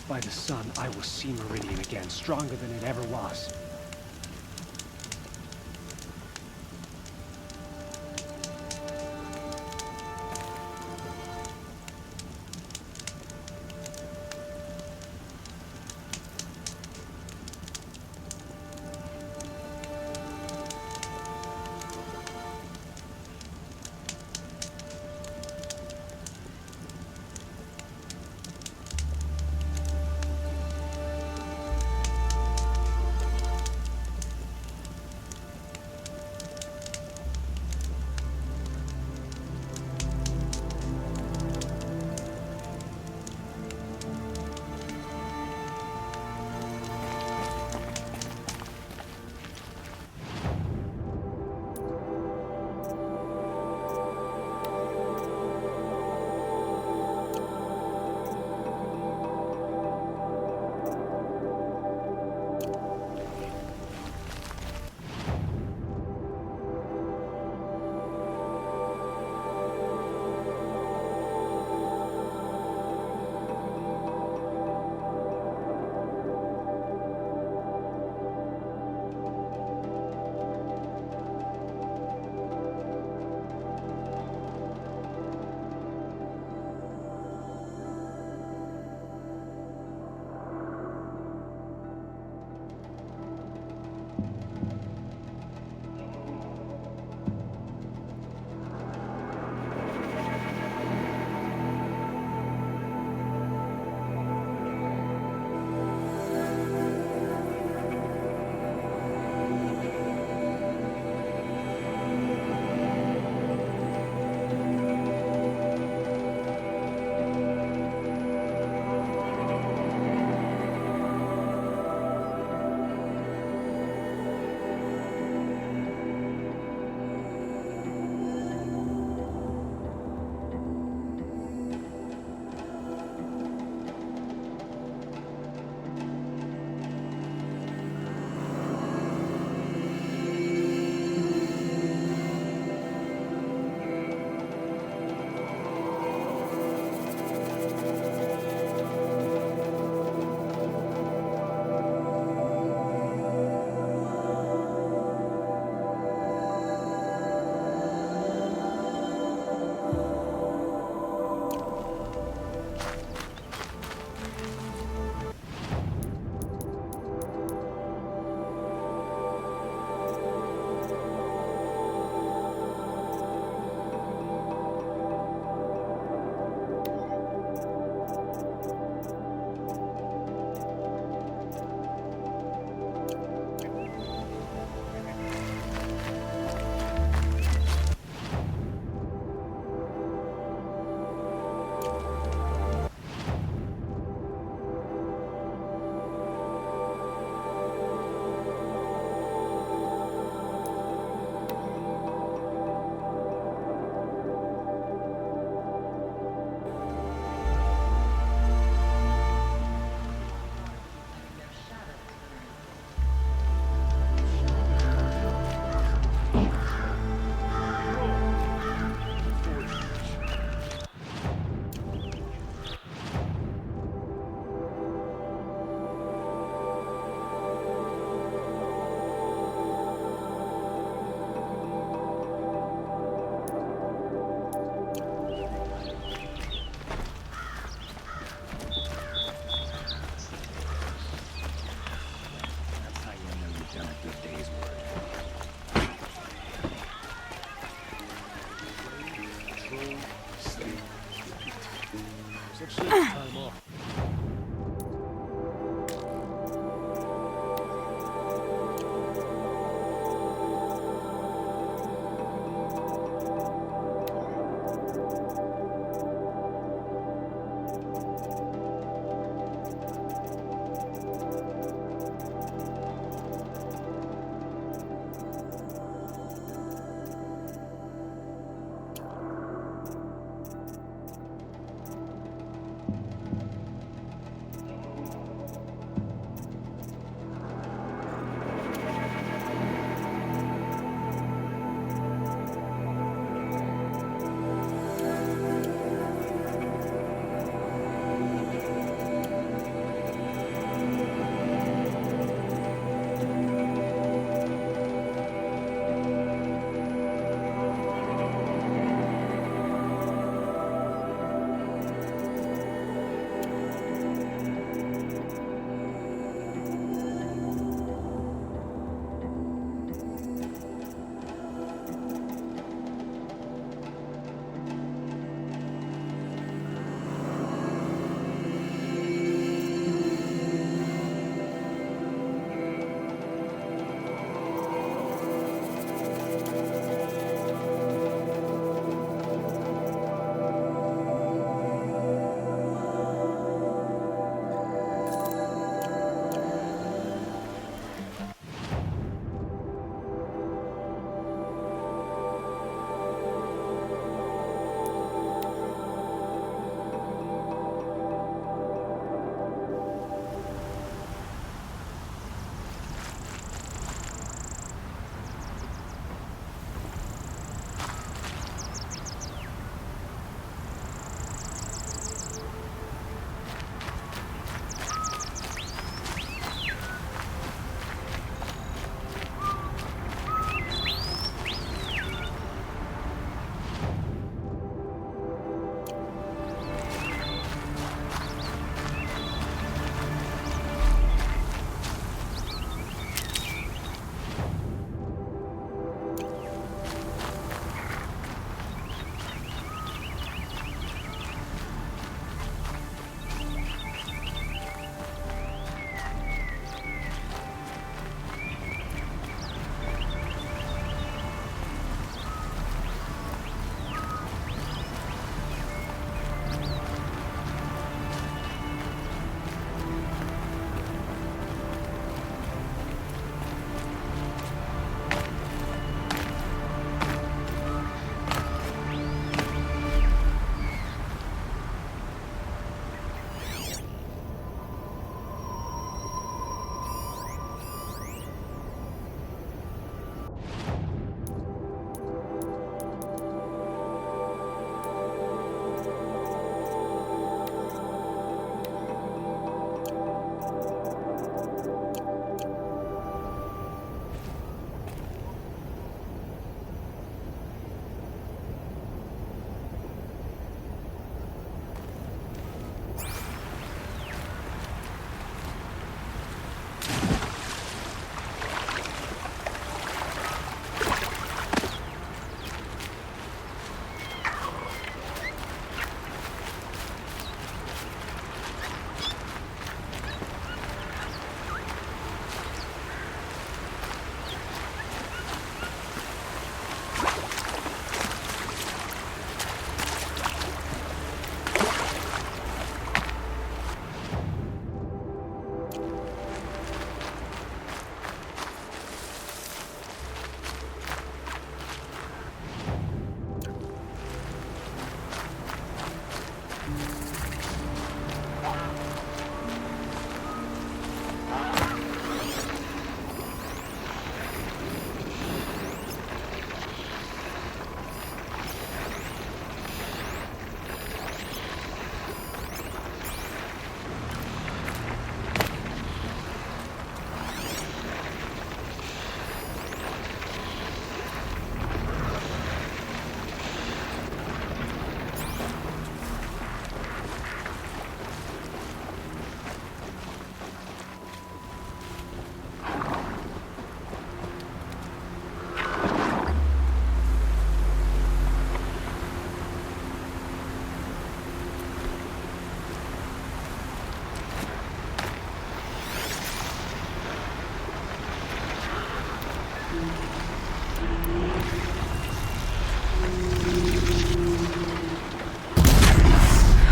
by the sun, I will see Meridian again, stronger than it ever was.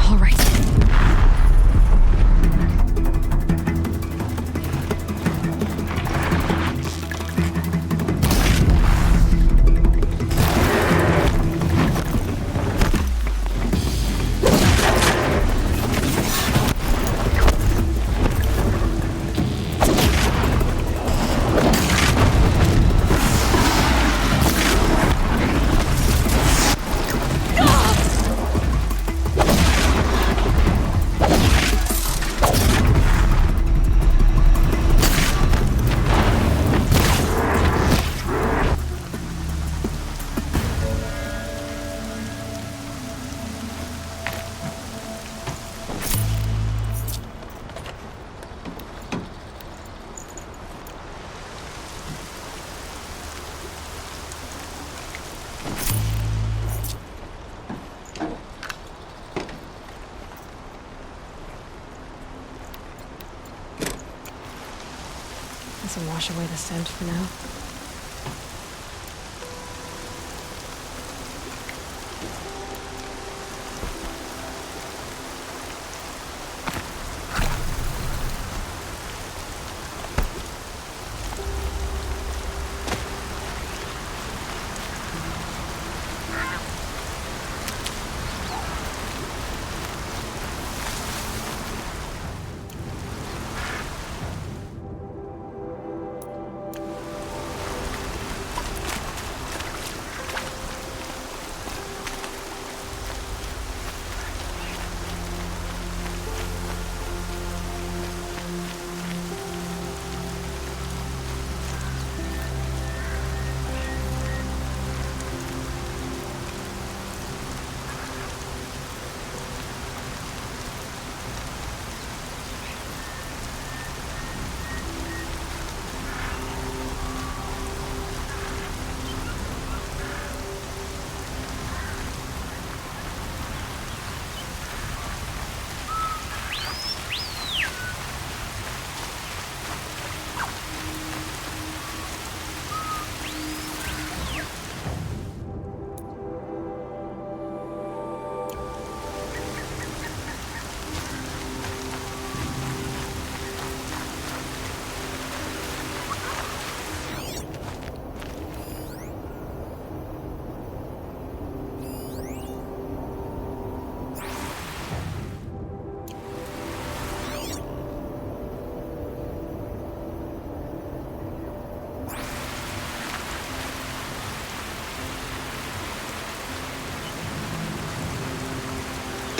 All right. This will wash away the scent for now.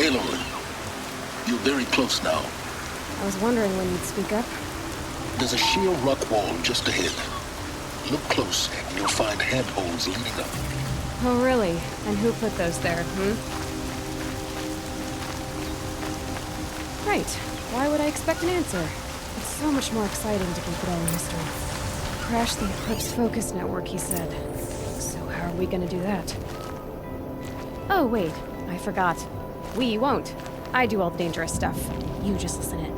Aloy, you're very close now. I was wondering when you'd speak up. There's a sheer rock wall just ahead. Look close and you'll find handholds leading up. Oh, really? And who put those there, Right. Why would I expect an answer? It's so much more exciting to keep it all a mystery. Crash the Eclipse Focus Network, he said. So how are we gonna do that? Oh, wait. I forgot. We won't. I do all the dangerous stuff. You just listen in.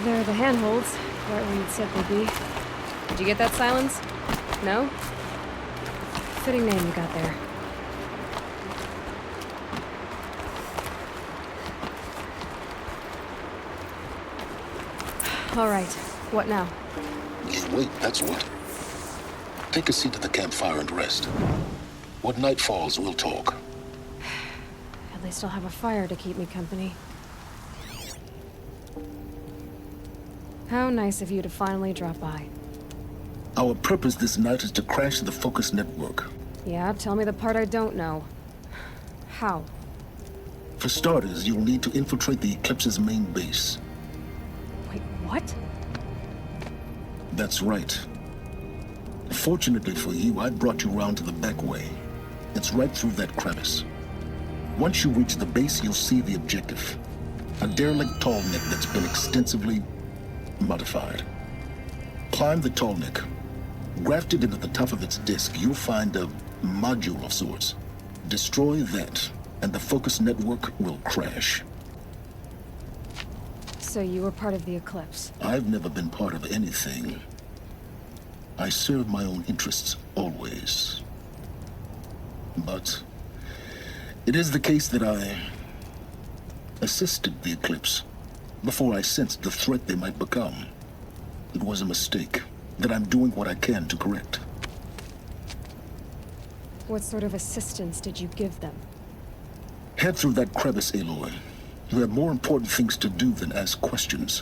There are the handholds, right where you'd said they'd be. Did you get that, Silence? No? Fitting name you got there. All right, what now? You wait, that's what. Take a seat at the campfire and rest. When night falls, we'll talk. At least I'll have a fire to keep me company. How nice of you to finally drop by. Our purpose this night is to crash the Focus network. Yeah, tell me the part I don't know. How? For starters, you'll need to infiltrate the Eclipse's main base. Wait, what? That's right. Fortunately for you, I brought you round to the back way. It's right through that crevice. Once you reach the base, you'll see the objective. A derelict tall neck that's been extensively modified. Climb the tall neck. Grafted into the top of its disk, you'll find a module of sorts. Destroy that, and the Focus network will crash. So you were part of the Eclipse. I've never been part of anything. I serve my own interests, always. But it is the case that I assisted the Eclipse before I sensed the threat they might become. It was a mistake that I'm doing what I can to correct. What sort of assistance did you give them? Head through that crevice, Aloy. You have more important things to do than ask questions.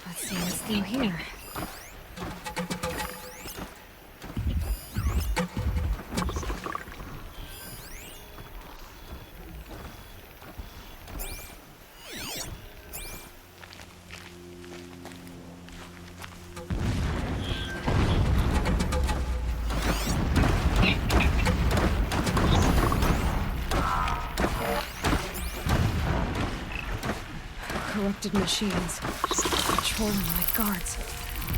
Let's see what's through here. Corrupted machines. Patrolling like guards.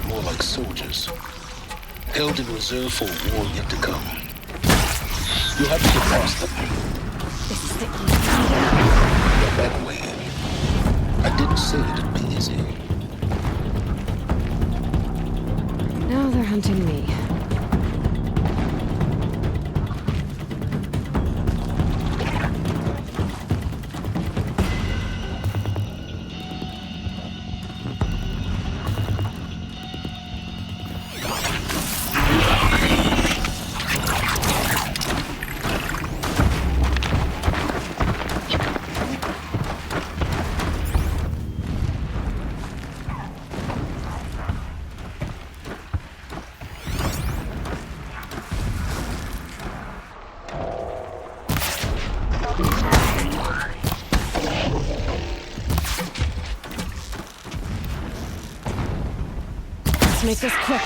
More like soldiers. Held in reserve for a war yet to come. You'll have to get past them. This is the The back way. I didn't say it'd be easy. Now they're hunting me. Let's make this quick.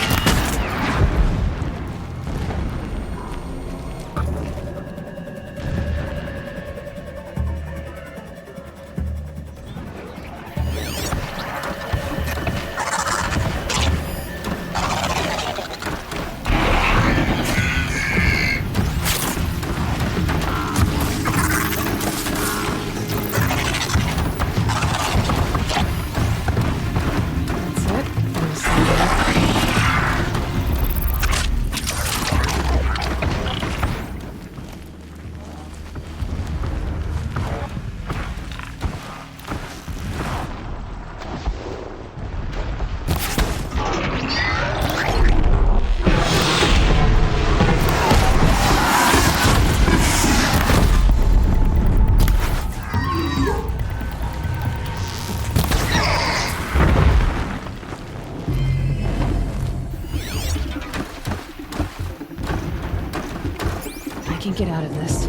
That's it. can get out of this.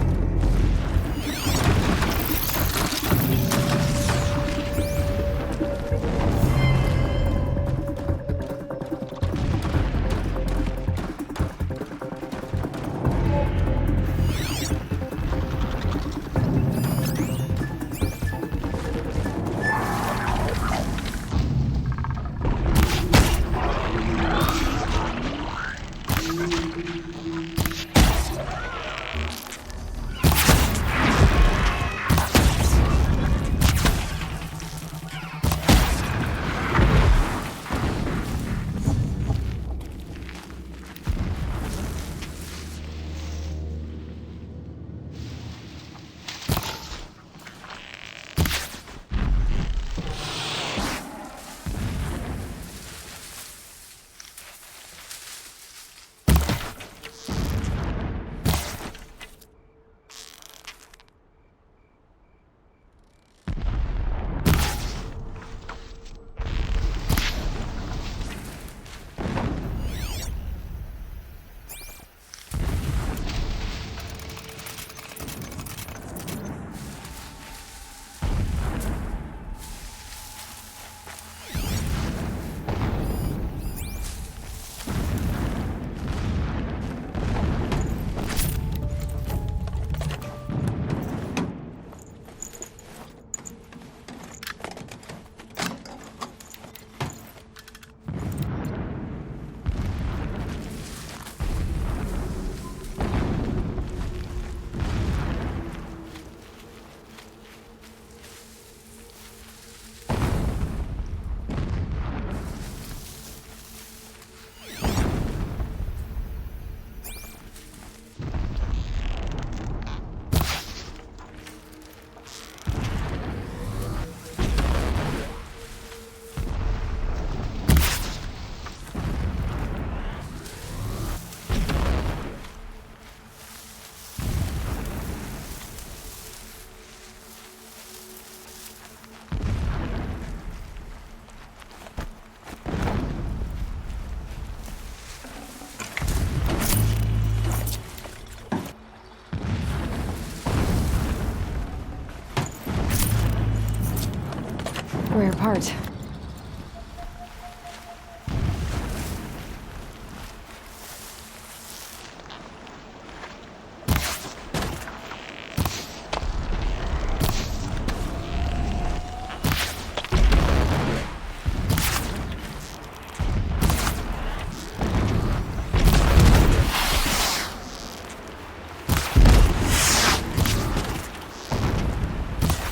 Rare part.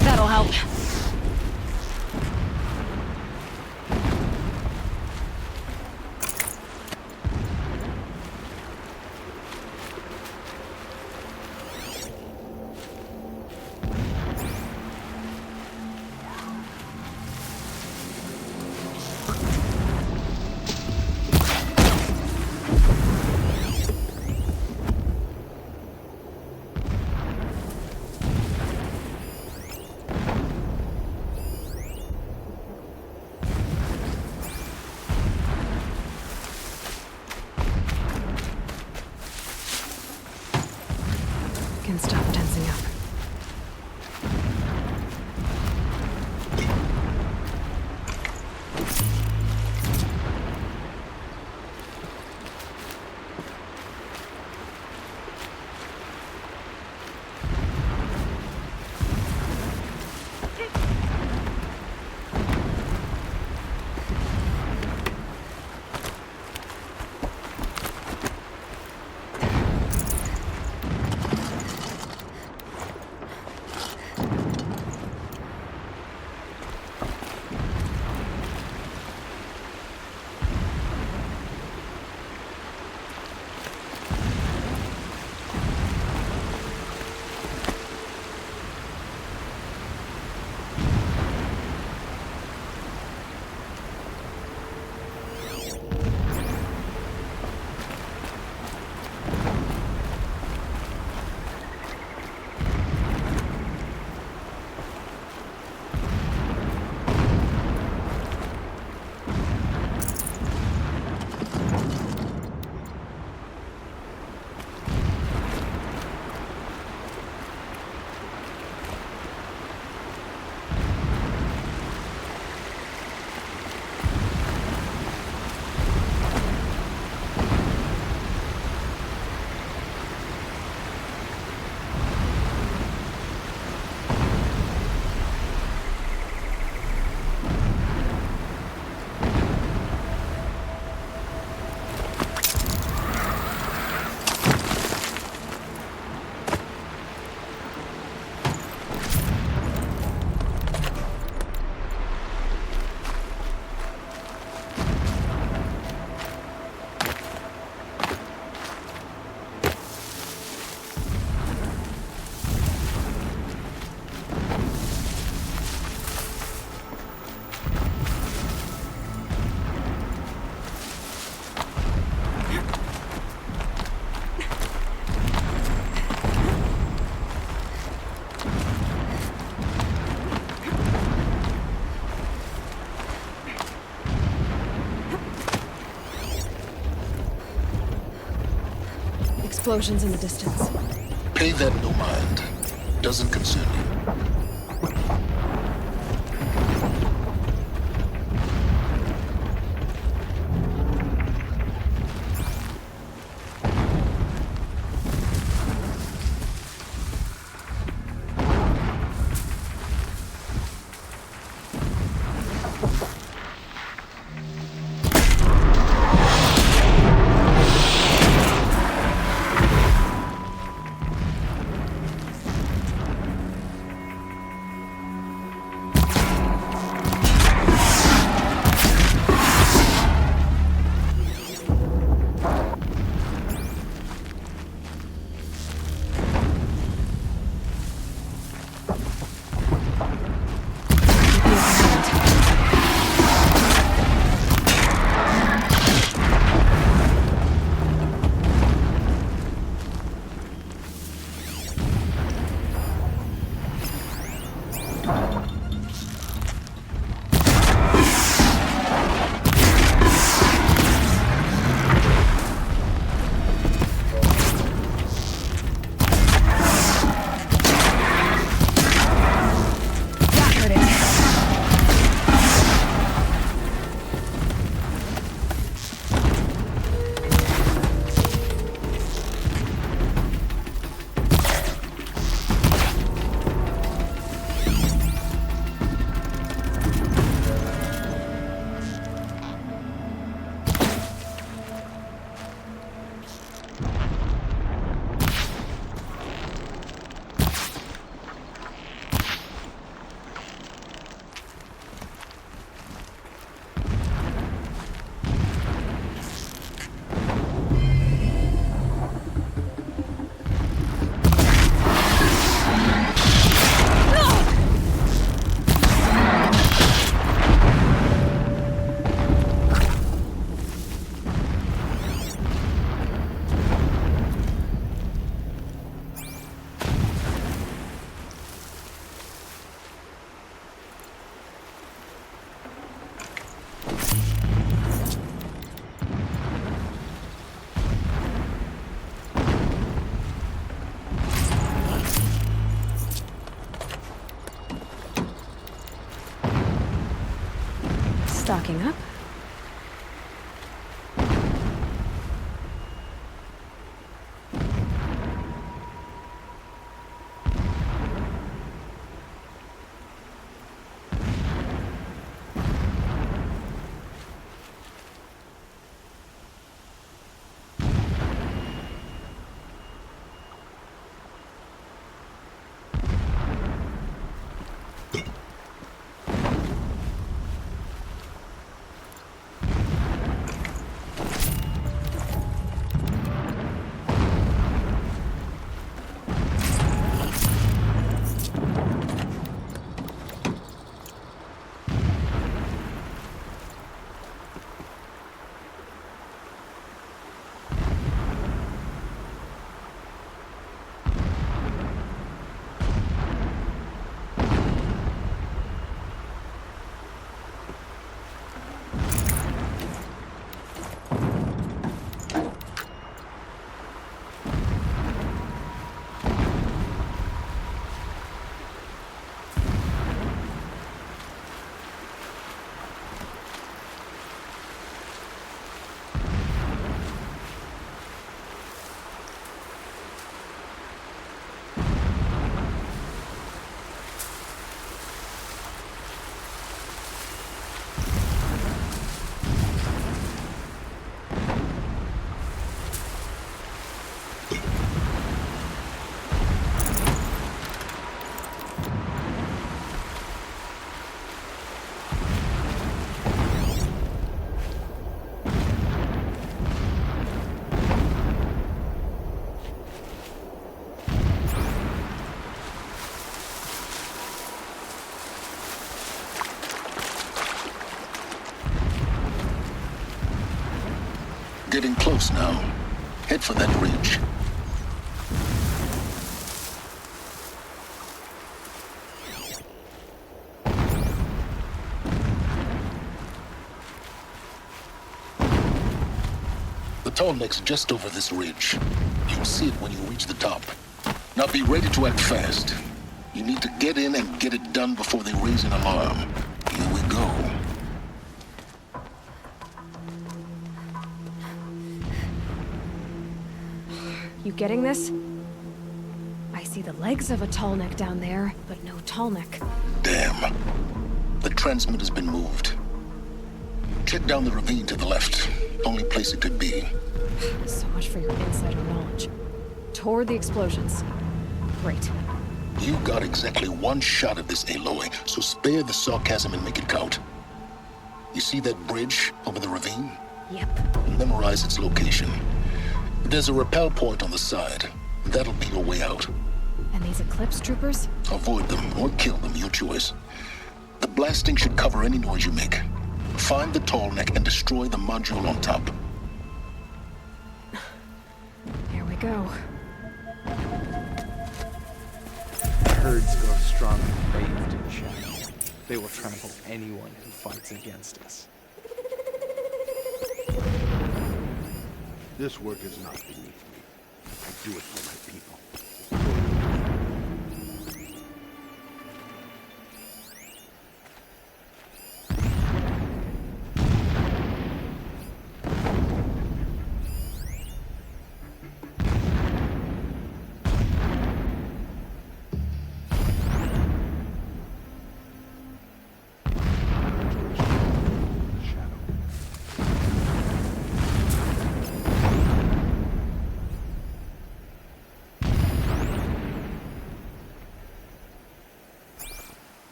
That'll help. explosions in the distance. Pay that no mind. Doesn't concern you. Stocking up. Getting close now. Head for that ridge. The tall neck's just over this ridge. You'll see it when you reach the top. Now be ready to act fast. You need to get in and get it done before they raise an alarm. Here we go. You getting this? I see the legs of a tall neck down there, but no tall neck. Damn. The transmitter's been moved. Check down the ravine to the left. Only place it could be. So much for your insider knowledge. Toward the explosions. Great. You got exactly one shot at this, Aloy, so spare the sarcasm and make it count. You see that bridge over the ravine? Yep. Memorize its location. There's a rappel point on the side. That'll be your way out. And these Eclipse troopers? Avoid them or kill them, your choice. The blasting should cover any noise you make. Find the tall neck and destroy the module on top. Here we go. The herds grow strong and bathed in shadow. They will trample anyone who fights against us. This work is not beneath me. I do it for my people.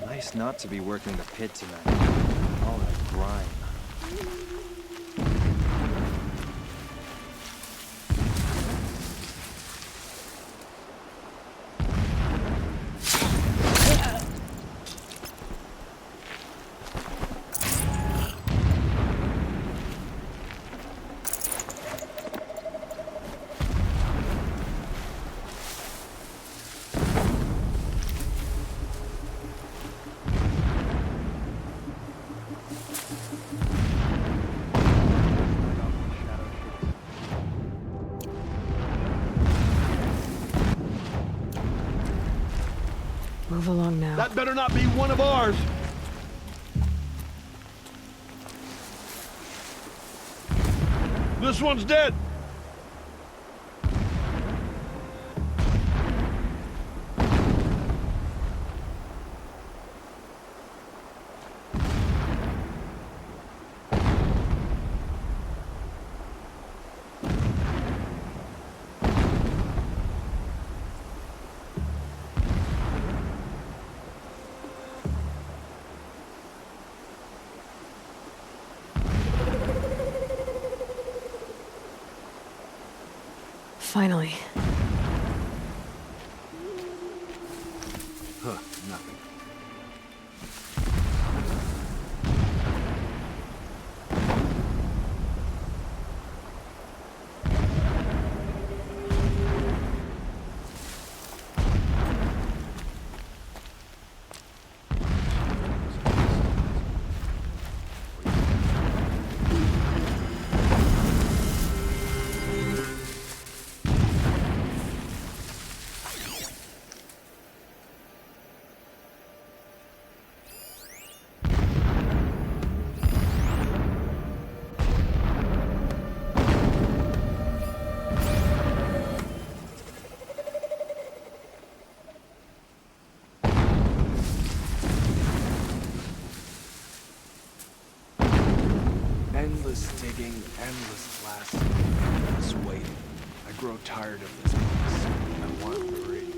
Nice not to be working the pit tonight. All that grime. Move along now. That better not be one of ours! This one's dead! Finally. Huh, nothing. Endless digging, endless blasting, endless waiting. I grow tired of this place. I want to breathe.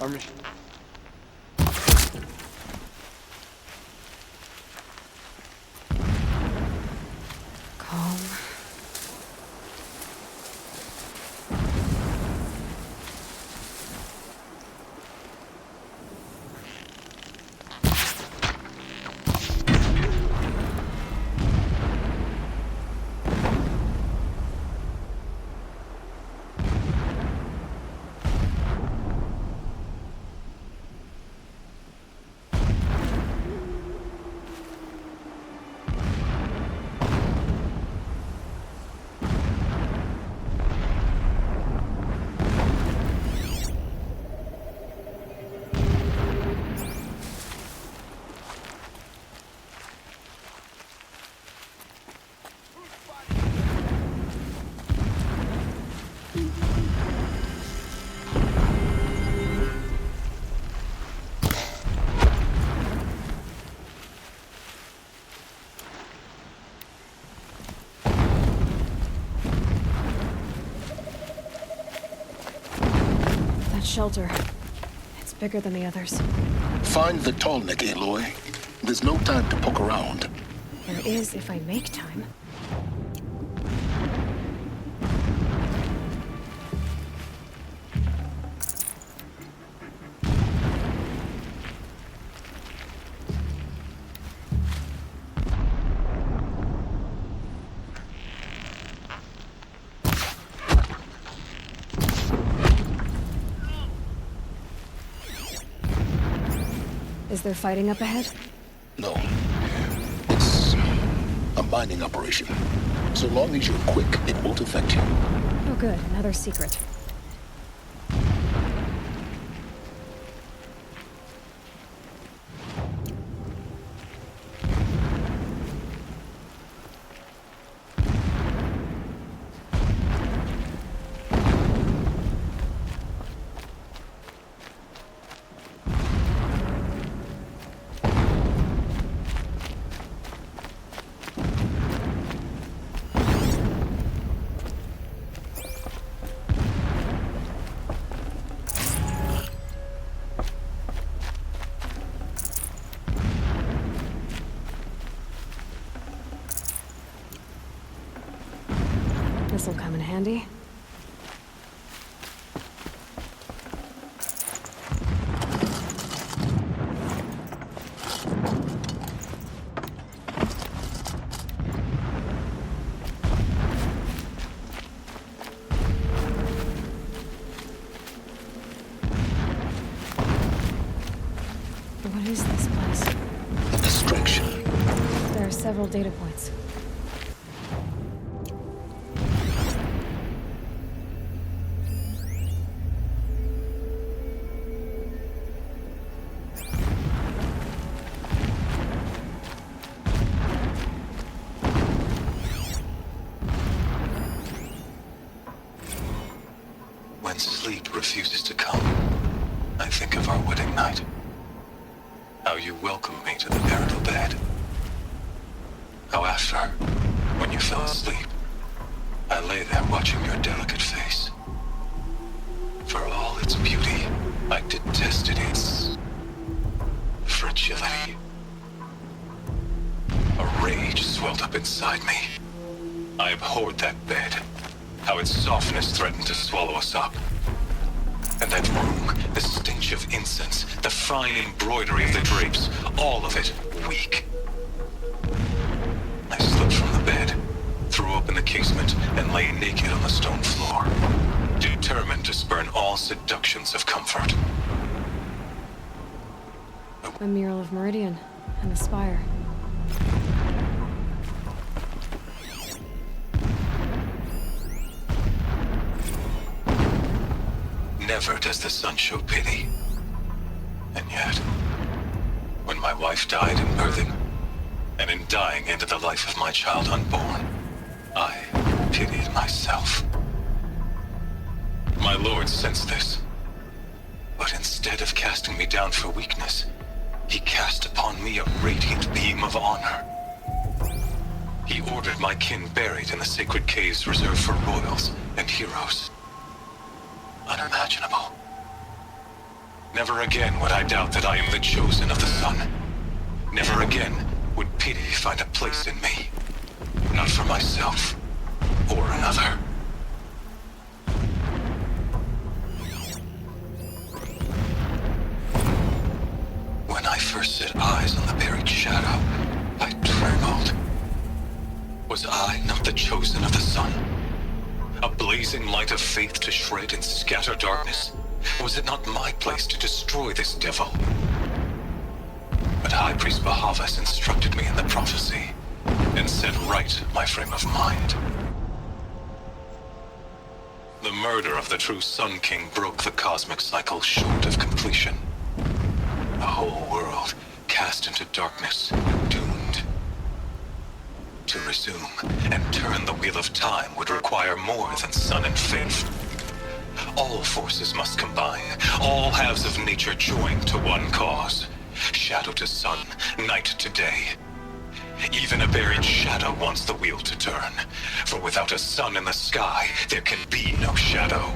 Our mission. Calm. That shelter. It's bigger than the others. Find the Tallneck, Aloy. There's no time to poke around. There is if I make time. Is there fighting up ahead? No. It's a mining operation. So long as you're quick, it won't affect you. Oh good, another secret. This'll come in handy. What is this place? A distraction. There are several data points. When sleep refuses to come, I think of our wedding night. How you welcomed me to the marital bed. How after, when you fell asleep, I lay there watching your delicate face. For all its beauty, I detested its fragility. A rage swelled up inside me. I abhorred that bed. How its softness threatened to swallow us up. And that room, the stench of incense, the fine embroidery of the drapes, all of it weak. I slipped from the bed, threw open the casement, and lay naked on the stone floor, determined to spurn all seductions of comfort. A mural of Meridian and the spire. Never does the sun show pity. And yet, when my wife died in birthing, and in dying ended the life of my child unborn, I pitied myself. My lord sensed this, but instead of casting me down for weakness, he cast upon me a radiant beam of honor. He ordered my kin buried in the sacred caves reserved for royals and heroes. Unimaginable. Never again would I doubt that I am the chosen of the sun. Never again would pity find a place in me. Not for myself or another. When I first set eyes on the buried shadow, I trembled. Was I not the chosen of the sun? A blazing light of faith to shred and scatter darkness? Was it not my place to destroy this devil? But High Priest Bahavas instructed me in the prophecy and set right my frame of mind. The murder of the true Sun King broke the cosmic cycle short of completion. The whole world cast into darkness, doomed. To resume and turn the wheel of time would require more than sun and faith. All forces must combine, all halves of nature join to one cause. Shadow to sun, night to day. Even a buried shadow wants the wheel to turn, for without a sun in the sky, there can be no shadow.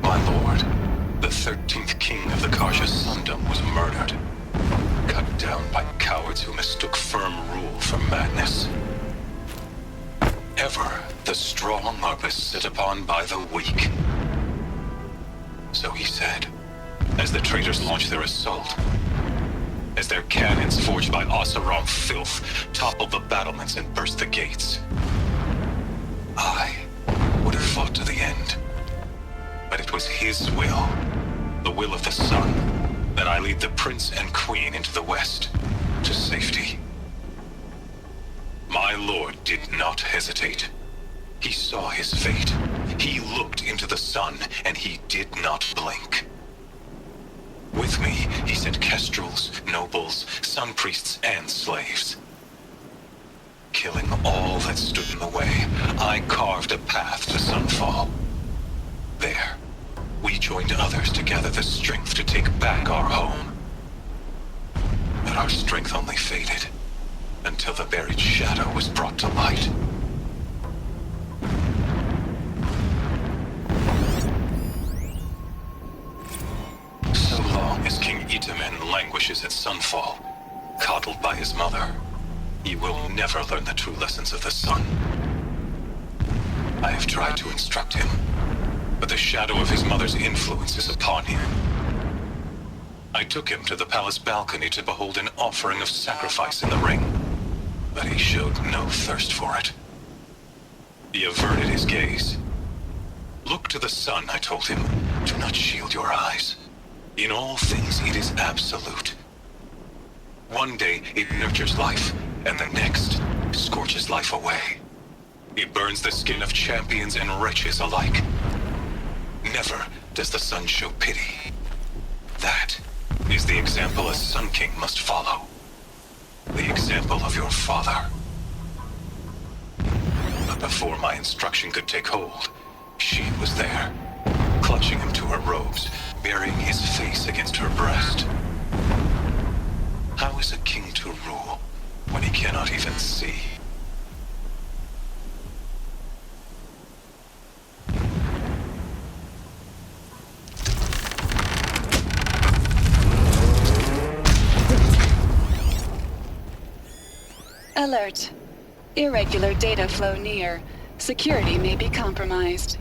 My lord, the 13th king of the Karja Sundom was murdered. Cut down by cowards who mistook firm rule for madness. Ever the strong are beset upon by the weak. So he said, as the traitors launched their assault, as their cannons forged by Oseram filth toppled the battlements and burst the gates. I would have fought to the end. But it was his will, the will of the sun, that I lead the prince and queen into the west, to safety. My lord did not hesitate. He saw his fate. He looked into the sun, and he did not blink. With me, he sent kestrels, nobles, sun priests, and slaves. Killing all that stood in the way, I carved a path to Sunfall. There, we joined others to gather the strength to take back our home. But our strength only faded until the buried shadow was brought to light. So long as King Itamen languishes at Sunfall, coddled by his mother, he will never learn the true lessons of the sun. I have tried to instruct him, but the shadow of his mother's influence is upon him. I took him to the palace balcony to behold an offering of sacrifice in the ring, but he showed no thirst for it. He averted his gaze. Look to the sun, I told him. Do not shield your eyes. In all things, it is absolute. One day, it nurtures life, and the next, scorches life away. It burns the skin of champions and wretches alike. Never does the sun show pity. That is the example a Sun King must follow. The example of your father. But before my instruction could take hold, she was there, clutching him to her robes, burying his face against her breast. How is a king to rule when he cannot even see? Alert. Irregular data flow near. Security may be compromised.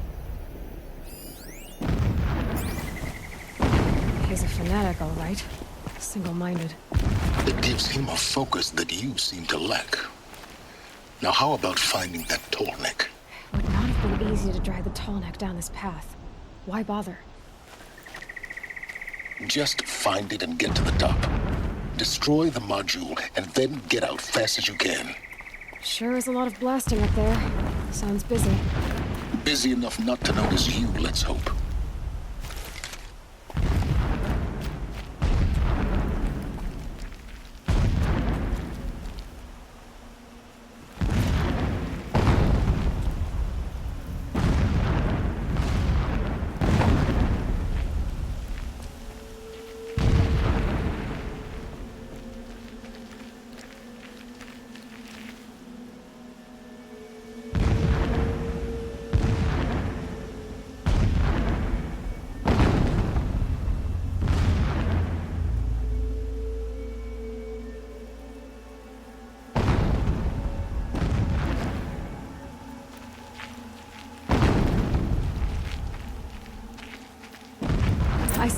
He's a fanatic, all right. Single-minded. It gives him a focus that you seem to lack. Now how about finding that Tallneck? It would not have been easy to drag the Tallneck down this path. Why bother? Just find it and get to the top. Destroy the module, and then get out fast as you can. Sure is a lot of blasting up there. Sounds busy. Busy enough not to notice you, let's hope.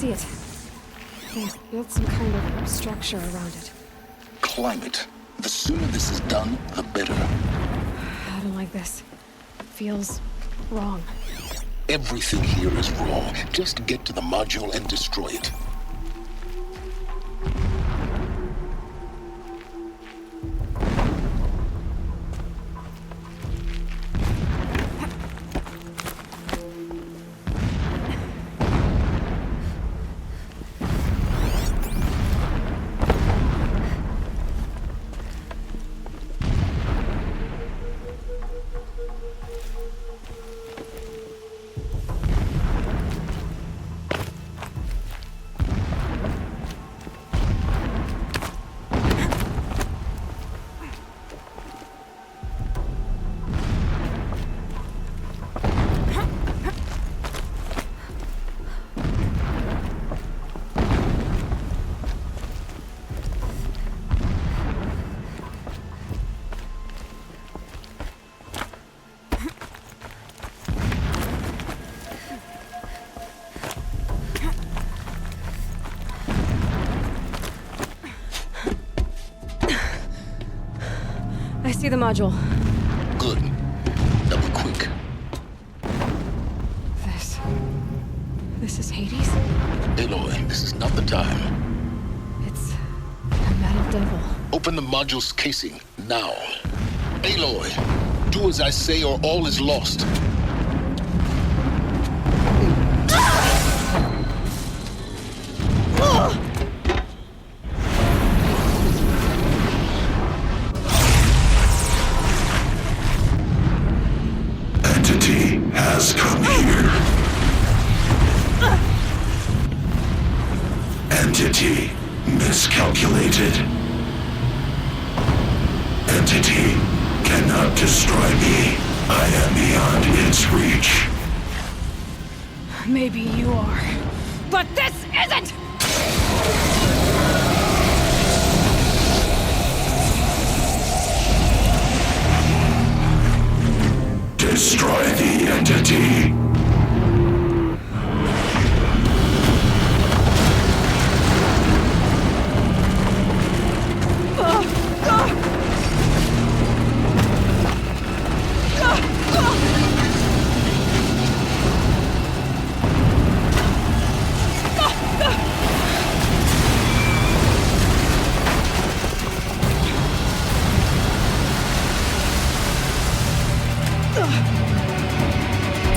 see it. They've built some kind of structure around it. Climate. The sooner this is done, the better. I don't like this. Feels wrong. Everything here is wrong. Just get to the module and destroy it. I see the module. Good. Now be quick. This is Hades? Aloy, this is not the time. It's a metal devil. Open the module's casing, now. Aloy, do as I say or all is lost. Entity has come here. Entity miscalculated. Entity cannot destroy me. I am beyond its reach. Maybe you are. But this isn't! Destroy the entity.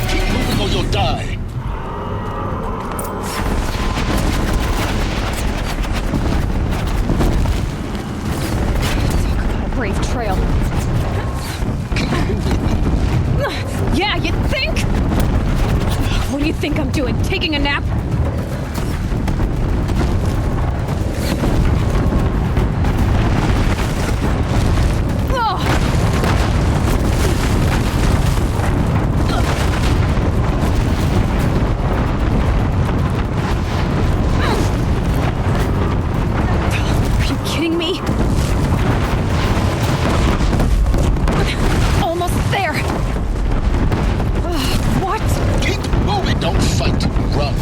Keep moving or you'll die. Talk about a brave trail. Keep moving. Yeah, you think? What do you think I'm doing? Taking a nap? Are you kidding me? Almost there. What? Keep moving, don't fight. Run.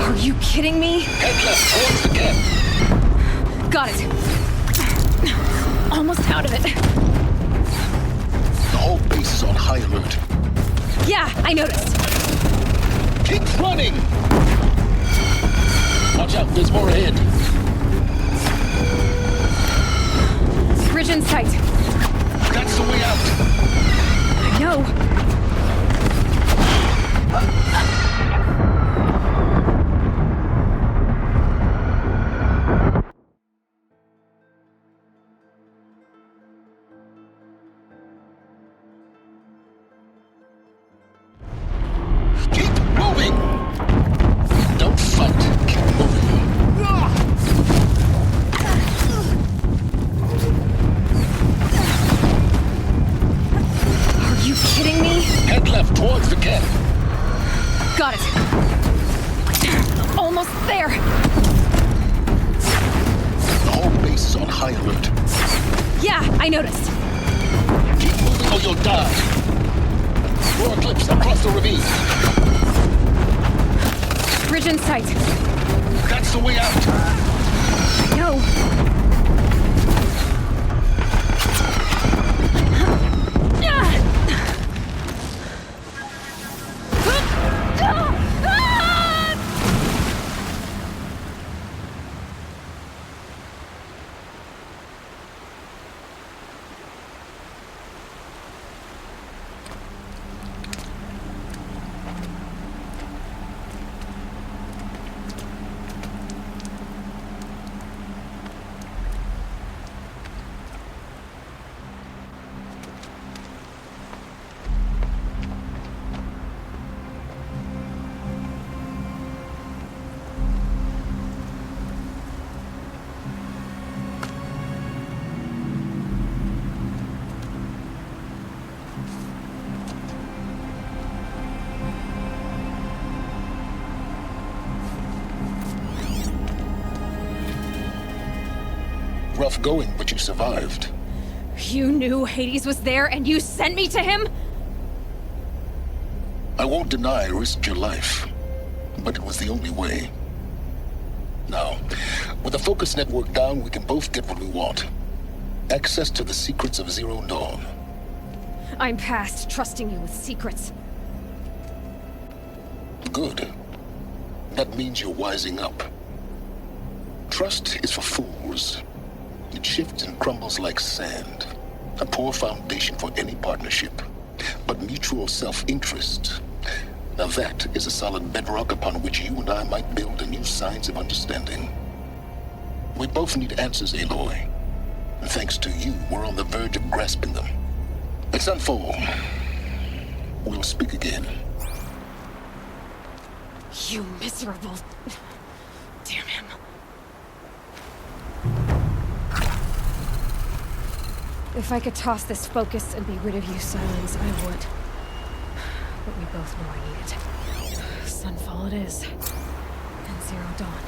Are you kidding me? Head left towards the gap. Got it. Almost out of it. The whole base is on high alert. Yeah, I noticed. Keep running! Watch out, there's more ahead. Bridge in sight. That's the way out. I know. Keep moving! Don't fight. Keep moving. Are you kidding me? Head left towards the gap. Got it. Almost there. The whole base is on high alert. Yeah, I noticed. Keep moving or you'll die. More Eclipse across the ravine. Bridge in sight. That's the way out. No. Rough going, but you survived. You knew Hades was there and you sent me to him? I won't deny I risked your life, but it was the only way. Now, with the focus network down, we can both get what we want. Access to the secrets of Zero Dawn. I'm past trusting you with secrets. Good. That means you're wising up. Trust is for fools. It shifts and crumbles like sand. A poor foundation for any partnership. But mutual self-interest, now that is a solid bedrock upon which you and I might build a new science of understanding. We both need answers, Aloy. And thanks to you, we're on the verge of grasping them. Let's unfold. We'll speak again. You miserable... Damn him. If I could toss this focus and be rid of you, Silence, I would. But we both know I need it. Sunfall it is. And Zero Dawn.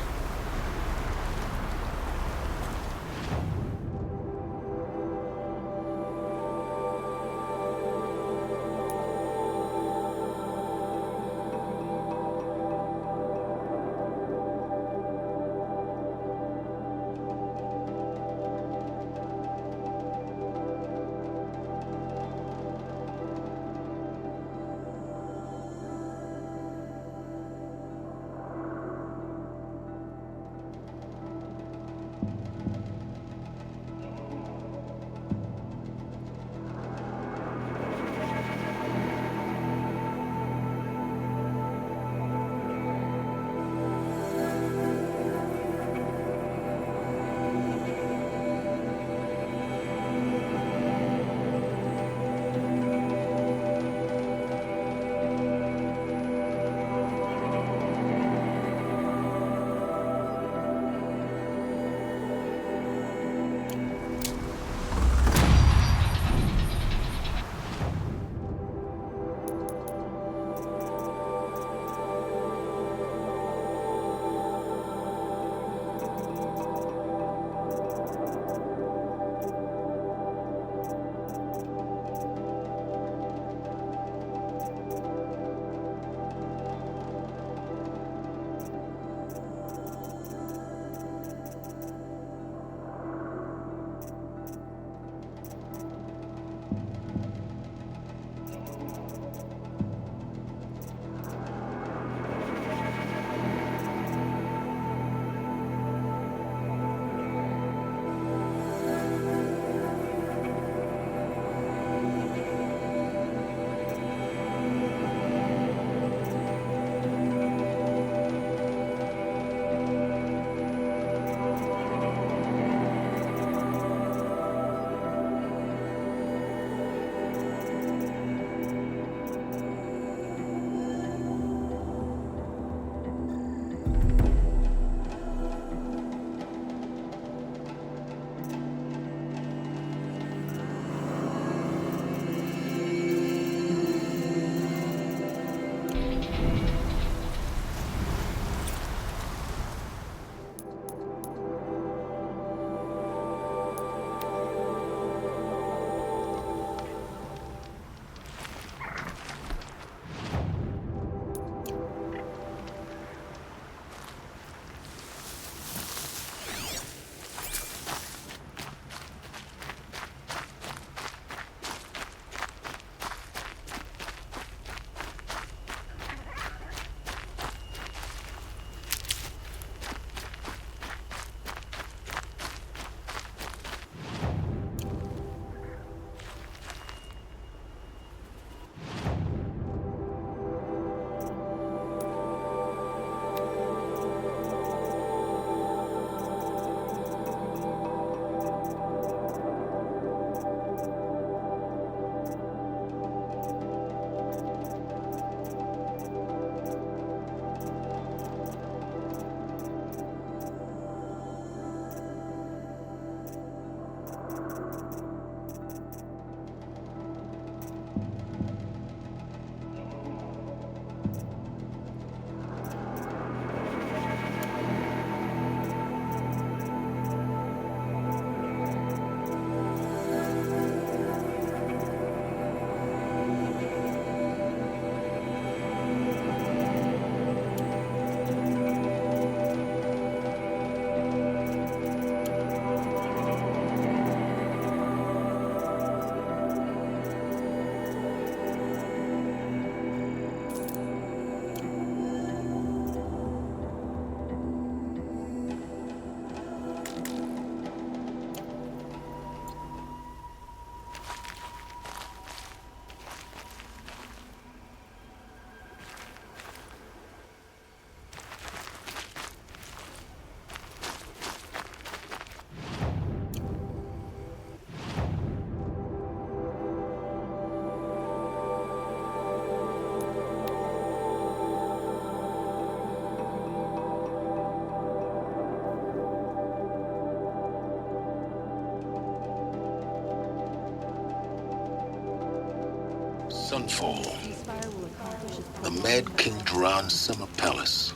Sunfall, Ceasefire will accomplish its the Mad King Duran's summer palace.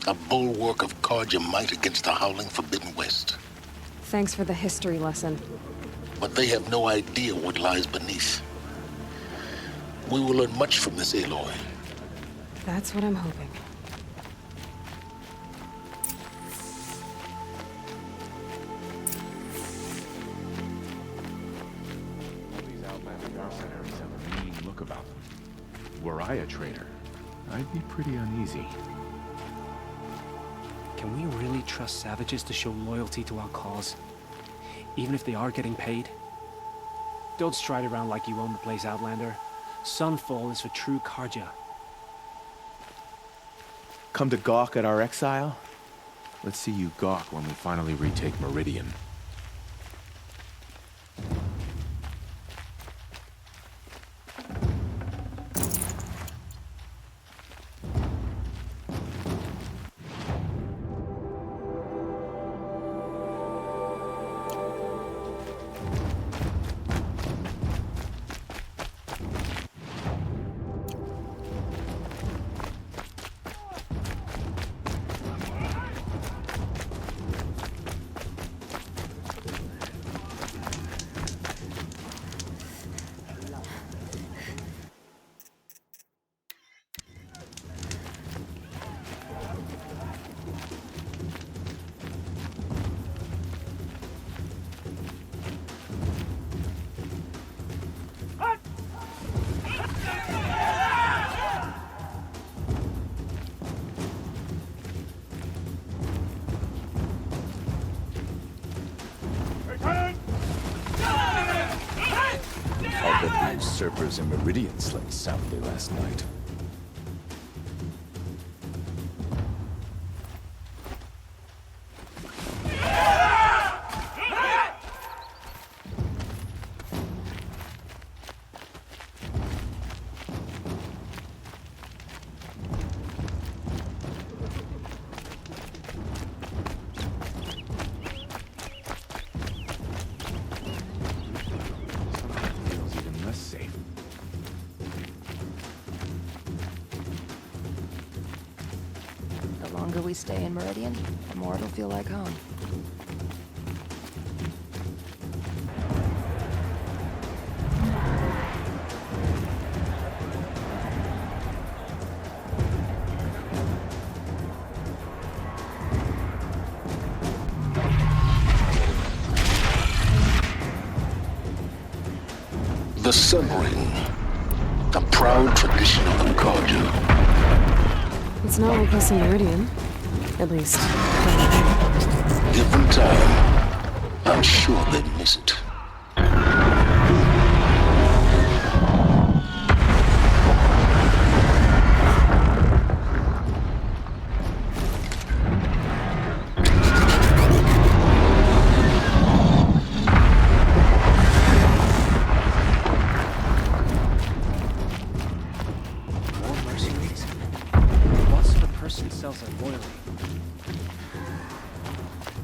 A bulwark of Karja might against the howling Forbidden West. Thanks for the history lesson. But they have no idea what lies beneath. We will learn much from this Aloy. That's what I'm hoping. All these outlandish mercenaries have a mean look about them. Were I a traitor, I'd be pretty uneasy. Can we really trust savages to show loyalty to our cause? Even if they are getting paid? Don't stride around like you own the place, Outlander. Sunfall is for true Karja. Come to gawk at our exile? Let's see you gawk when we finally retake Meridian. I bet the usurpers in Meridian slept soundly last night. Feels even less safe. The longer we stay in Meridian, the more it'll feel like home. The Sun Ring, the proud tradition of the Karja. It's not like us in Meridian. At least. Given time, I'm sure they'd miss it. More mercenaries? What sort of person sells their loyalty?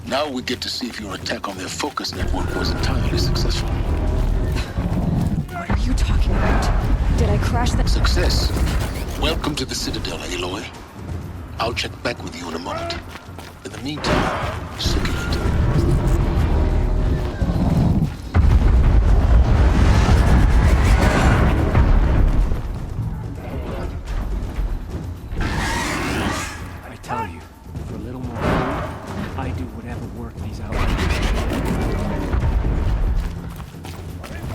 Now we get to see if your attack on their focus network was entirely successful. What are you talking about? Did I crash that? Success. Welcome to the Citadel, Aloy. I'll check back with you in a moment. In the meantime, circulate. I tell you, for a little more food, I do whatever work these outlaws.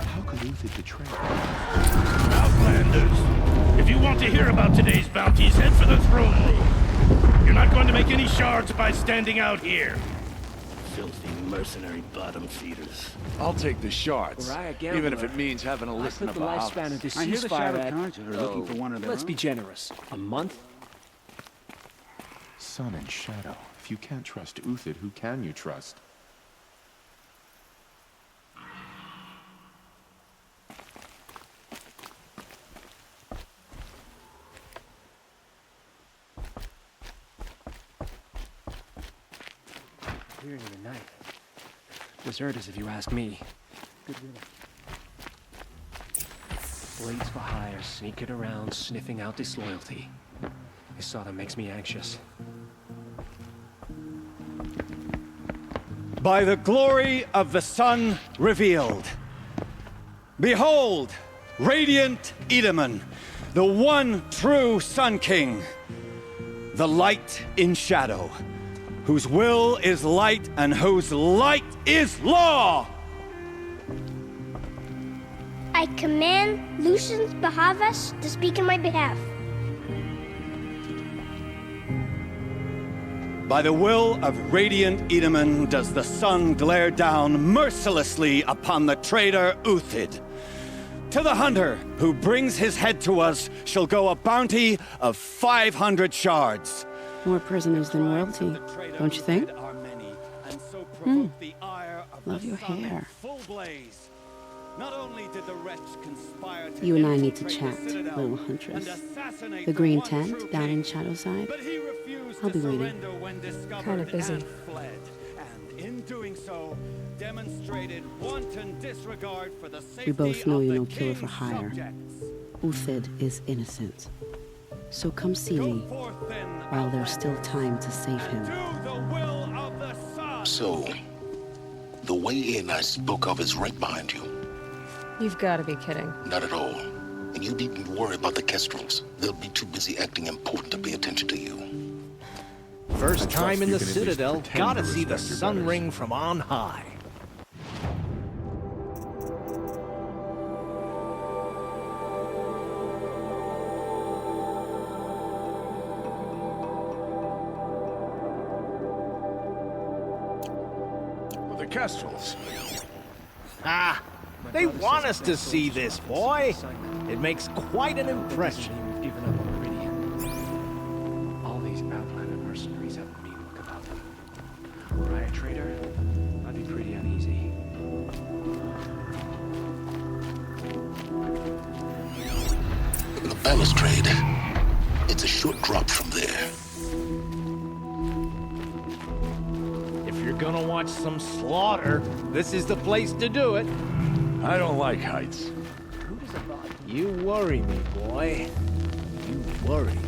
How could Uthid betray? Outlanders, if you want to hear about today's bounties, head for the throne room. You're not going to make any shards by standing out here. Filthy mercenary bottom feeders. I'll take the shards, Uriah even if Gambler. it means having to I listen put to the Bahavas. lifespan of this I hear the ceasefire Shadow at, Carja are looking for one of their let's own. be generous. A month? Sun and Shadow. If you can't trust Uthid, who can you trust? Clearing of the night. Deserters, if you ask me. Good riddance. Blades for hire, sneaking around, sniffing out disloyalty. This sorta makes me anxious. By the glory of the sun revealed. Behold, radiant Edaman, the one true Sun King. The light in shadow, whose will is light and whose light is law! I command Lucius Bahavas to speak in my behalf. By the will of radiant Edaman does the sun glare down mercilessly upon the traitor Uthid. To the hunter who brings his head to us shall go a bounty of 500 shards. More prisoners than royalty, don't you think? Love your hair. You and I need to chat, little huntress. The green tent down in Shadowside. I'll be waiting. Kind of busy. In doing so, demonstrated wanton disregard for the safety We both know of you're the no killer for king's hire. subjects. Uthid is innocent. So come see me while there's still time to save him. So, the way in I spoke of is right behind you. You've got to be kidding. Not at all. And you needn't worry about the Kestrels. They'll be too busy acting important to pay attention to you. First time in the you can at least Citadel, pretend gotta to see the respect your sun betters. ring from on high. Well, the Kestrels. Ah, they want us to see this, boy. It makes quite an impression. We've given up on Meridian. All these Outlander mercenaries have a mean look about them. Were I a traitor, I'd be pretty uneasy. The balustrade. It's a short drop from there. If you're gonna watch some slaughter, this is the place to do it. I don't like heights. You worry me, boy. You worry me.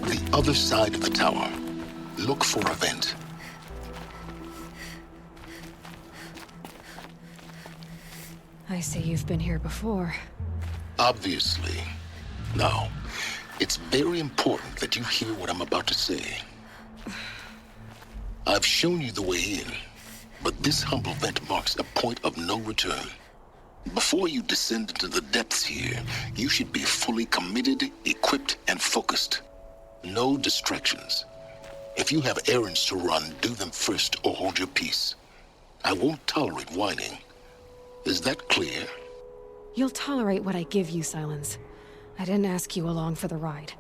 The other side of the tower. Look for a vent. I see you've been here before. Obviously. Now, it's very important that you hear what I'm about to say. I've shown you the way in, but this humble vent marks a point of no return. Before you descend into the depths here, you should be fully committed, equipped, and focused. No distractions. If you have errands to run, do them first or hold your peace. I won't tolerate whining. Is that clear? You'll tolerate what I give you, Silence. I didn't ask you along for the ride.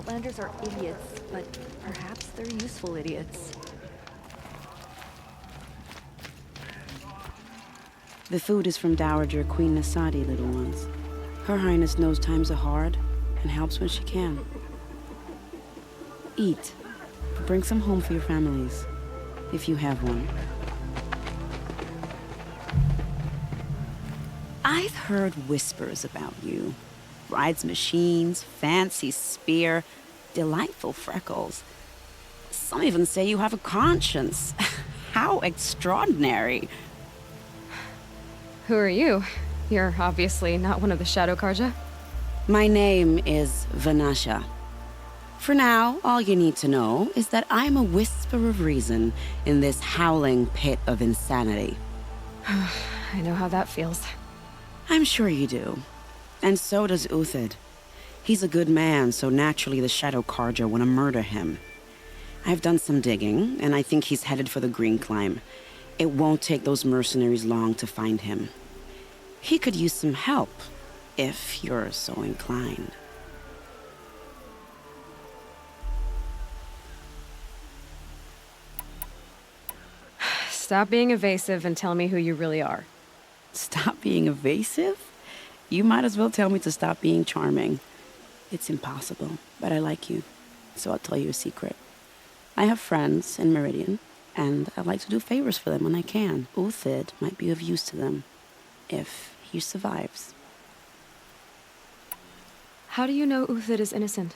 Outlanders are idiots, but perhaps they're useful idiots. The food is from Dowager Queen Nasadi, little ones. Her Highness knows times are hard and helps when she can. Eat. Bring some home for your families, if you have one. I've heard whispers about you. Rides machines, fancy spear, delightful freckles. Some even say you have a conscience. How extraordinary. Who are you? You're obviously not one of the Shadow Karja. My name is Vanasha. For now, all you need to know is that I'm a whisper of reason in this howling pit of insanity. I know how that feels. I'm sure you do. And so does Uthid. He's a good man, so naturally the Shadow Karja want to murder him. I've done some digging, and I think he's headed for the Green Climb. It won't take those mercenaries long to find him. He could use some help, if you're so inclined. Stop being evasive and tell me who you really are. Stop being evasive? You might as well tell me to stop being charming. It's impossible, but I like you, so I'll tell you a secret. I have friends in Meridian, and I like to do favors for them when I can. Uthid might be of use to them, if he survives. How do you know Uthid is innocent?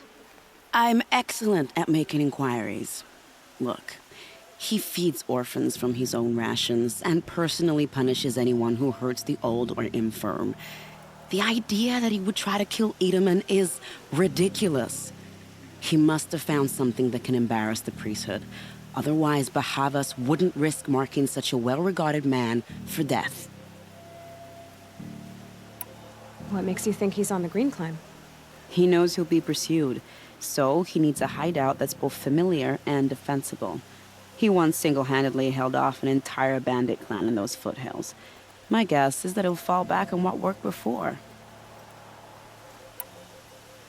I'm excellent at making inquiries. Look, he feeds orphans from his own rations and personally punishes anyone who hurts the old or infirm. The idea that he would try to kill Edaman is ridiculous. He must have found something that can embarrass the priesthood. Otherwise, Bahavas wouldn't risk marking such a well-regarded man for death. What makes you think he's on the Green Climb? He knows he'll be pursued, so he needs a hideout that's both familiar and defensible. He once single-handedly held off an entire bandit clan in those foothills. My guess is that he'll fall back on what worked before.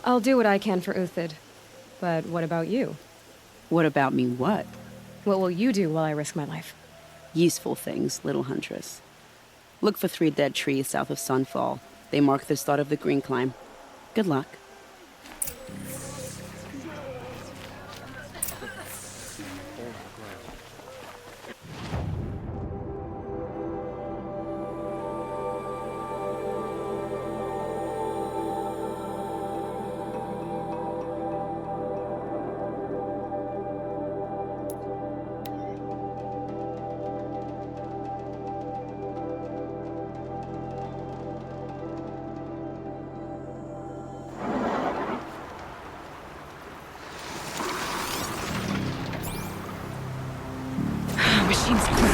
I'll do what I can for Uthid. But what about you? What about me what? What will you do while I risk my life? Useful things, little huntress. Look for 3 dead trees south of Sunfall. They mark the start of the Green Climb. Good luck. Machine's quick.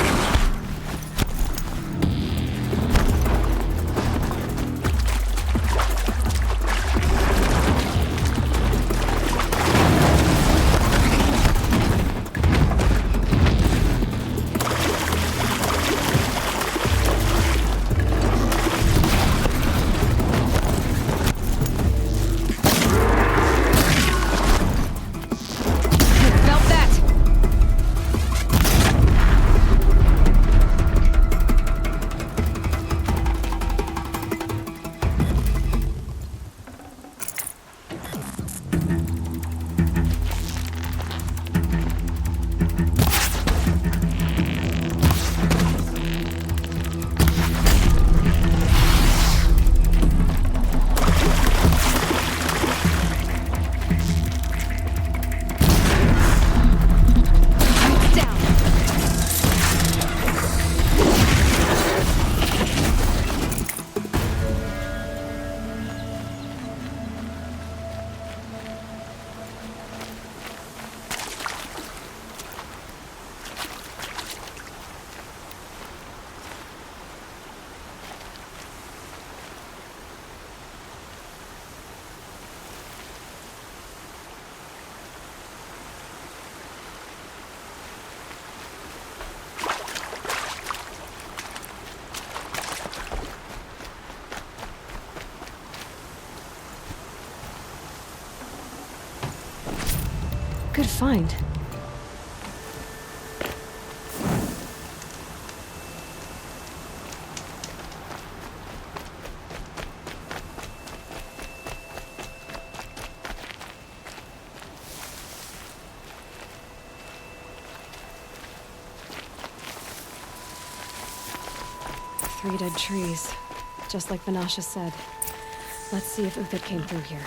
find? Three dead trees, just like Vanasha said. Let's see if Uthid came through here.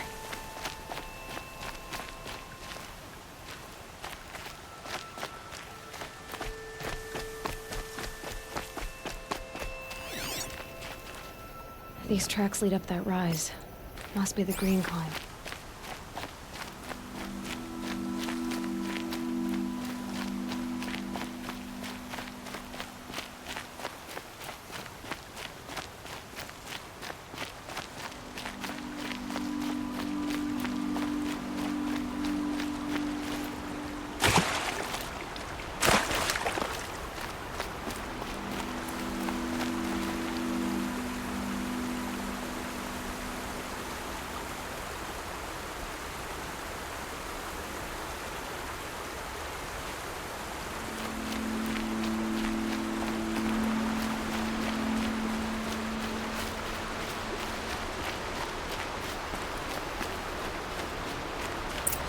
These tracks lead up that rise. Must be the green climb.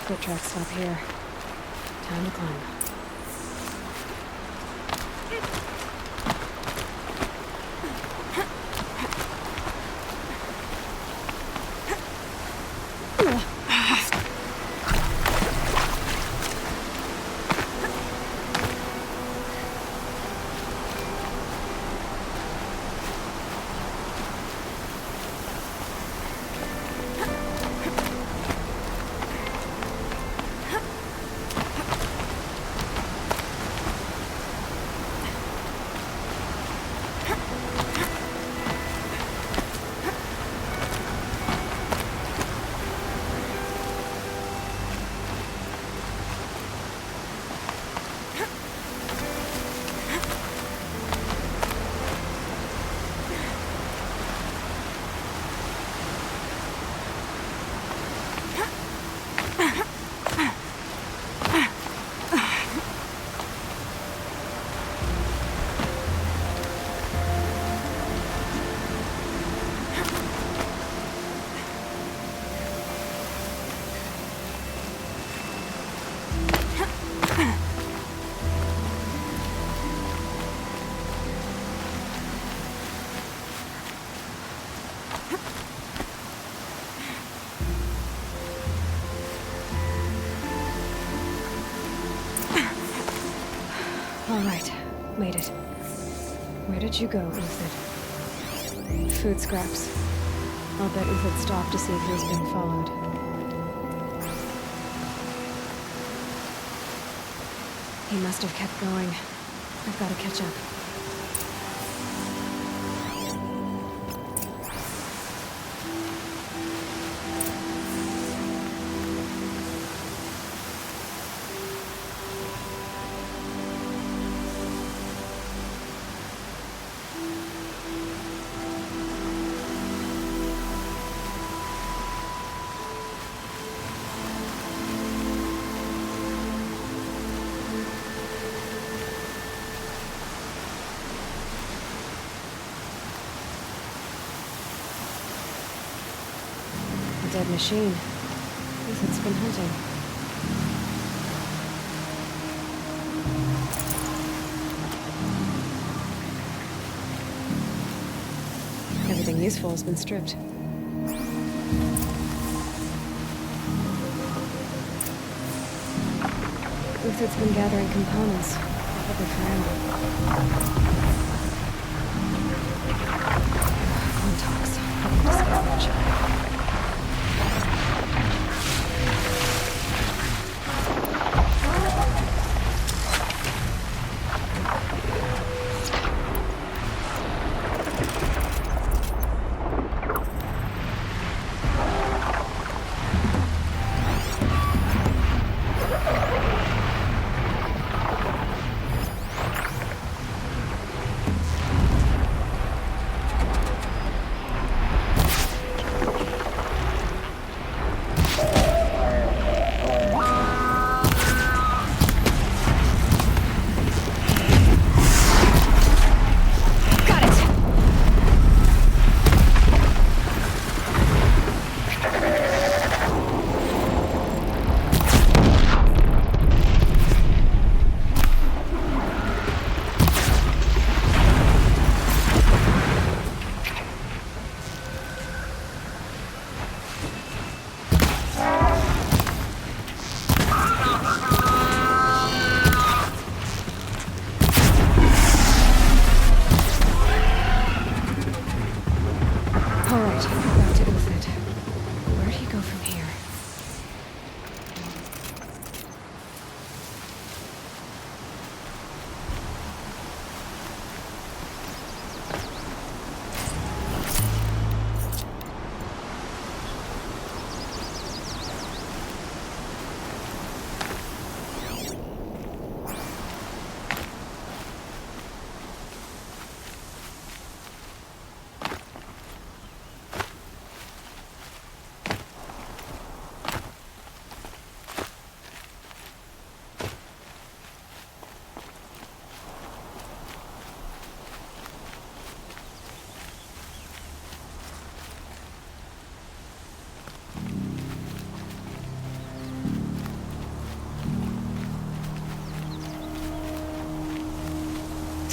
Foot tracks stop here. Time to climb. All right, made it. Where did you go, Uthid? Food scraps. I'll bet Uthid stopped to see if he was being followed. He must have kept going. I've got to catch up. Dead machine. Uthid's been hunting. Everything useful has been stripped. Uthid's been gathering components, probably for ammo. Contacts. I need to salvage.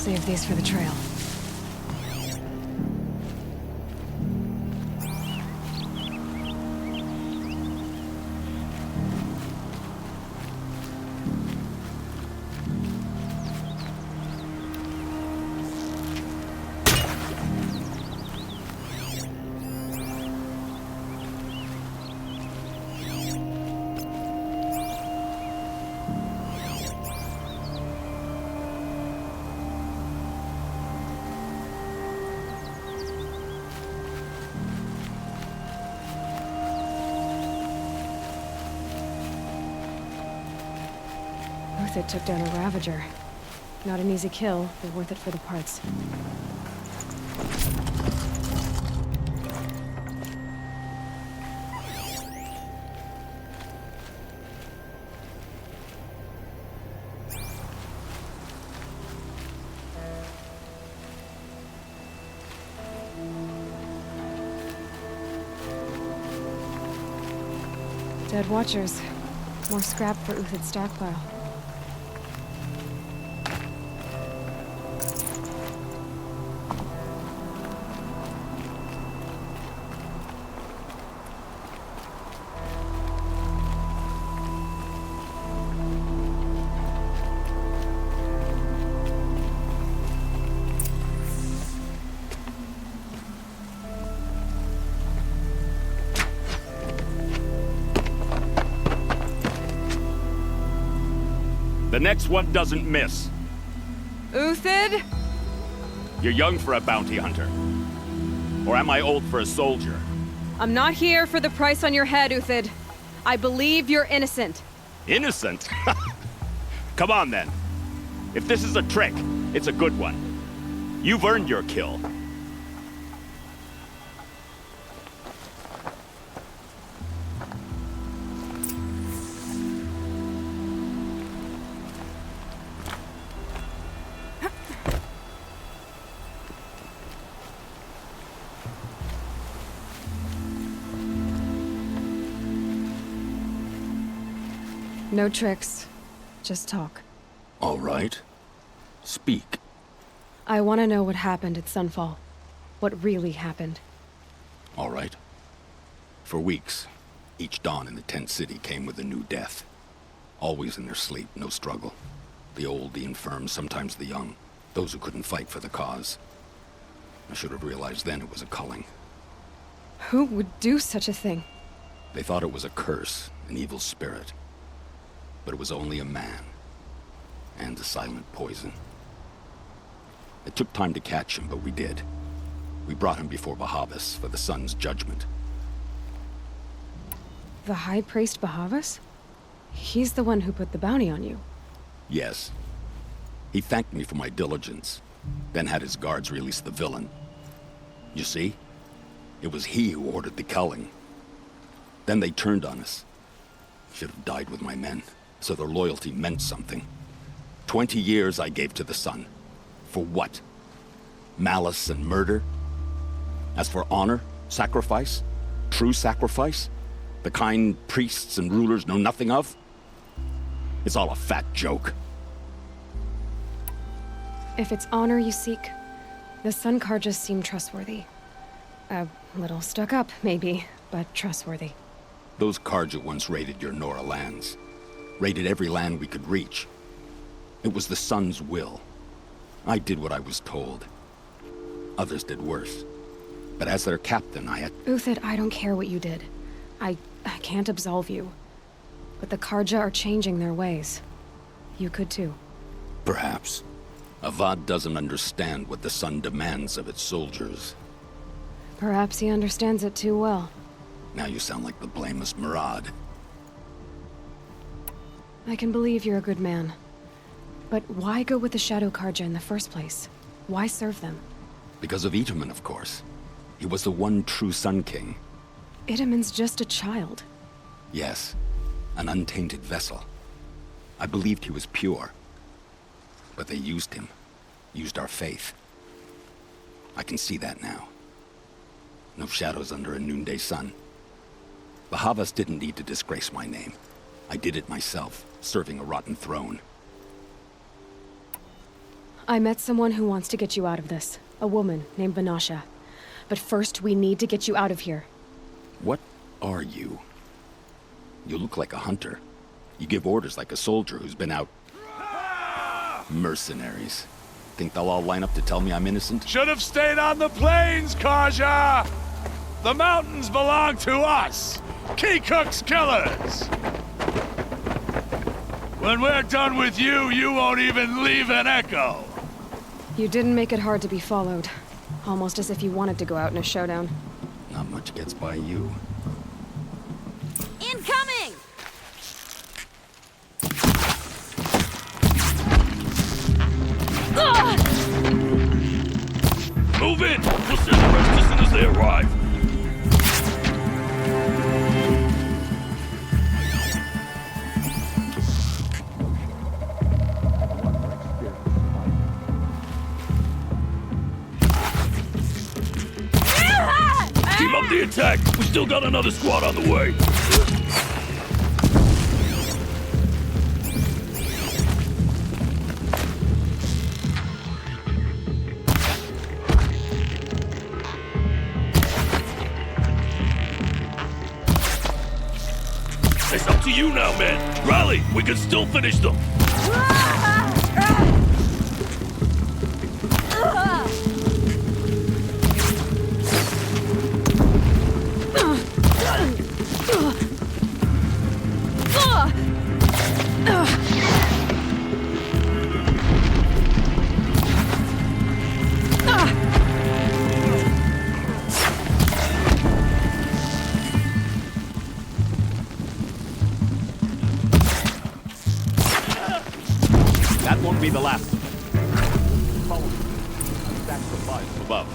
Save these for the trail. It took down a Ravager. Not an easy kill, but worth it for the parts. Dead Watchers. More scrap for Uthid's stockpile. The next one doesn't miss. Uthid? You're young for a bounty hunter. Or am I old for a soldier? I'm not here for the price on your head, Uthid. I believe you're innocent. Innocent? Come on, then. If this is a trick, it's a good one. You've earned your kill. No tricks. Just talk. All right. Speak. I want to know what happened at Sunfall. What really happened. All right. For weeks, each dawn in the tent city came with a new death. Always in their sleep, no struggle. The old, the infirm, sometimes the young. Those who couldn't fight for the cause. I should have realized then it was a culling. Who would do such a thing? They thought it was a curse, an evil spirit. But it was only a man. And a silent poison. It took time to catch him, but we did. We brought him before Bahavas for the sun's judgment. The High Priest Bahavas? He's the one who put the bounty on you. Yes. He thanked me for my diligence, then had his guards release the villain. You see? It was he who ordered the culling. Then they turned on us. Should have died with my men, so their loyalty meant something. 20 years I gave to the sun. For what? Malice and murder? As for honor, sacrifice, true sacrifice, the kind priests and rulers know nothing of? It's all a fat joke. If it's honor you seek, the Sun Karjas seem trustworthy. A little stuck up, maybe, but trustworthy. Those Karja once raided your Nora lands. Raided every land we could reach. It was the Sun's will. I did what I was told. Others did worse. But as their captain, I had... Uthid, I don't care what you did. I can't absolve you. But the Karja are changing their ways. You could too. Perhaps. Avad doesn't understand what the Sun demands of its soldiers. Perhaps he understands it too well. Now you sound like the blameless Murad. I can believe you're a good man. But why go with the Shadow Karja in the first place? Why serve them? Because of Itamen, of course. He was the one true Sun King. Itamen's just a child. Yes, an untainted vessel. I believed he was pure. But they used him. Used our faith. I can see that now. No shadows under a noonday sun. Bahavas didn't need to disgrace my name. I did it myself, serving a rotten throne. I met someone who wants to get you out of this. A woman named Vanasha. But first, we need to get you out of here. What are you? You look like a hunter. You give orders like a soldier who's been out... Mercenaries. Think they'll all line up to tell me I'm innocent? Should have stayed on the plains, Kaja! The mountains belong to us! Keekook's killers! When we're done with you, you won't even leave an echo! You didn't make it hard to be followed. Almost as if you wanted to go out in a showdown. Not much gets by you. Incoming! Move in! We'll send the rest as soon as they arrive. Keep up the attack! We still got another squad on the way! It's up to you now, man! Rally! We can still finish them! That won't be the last. Follow me. I'll stack supplies from above.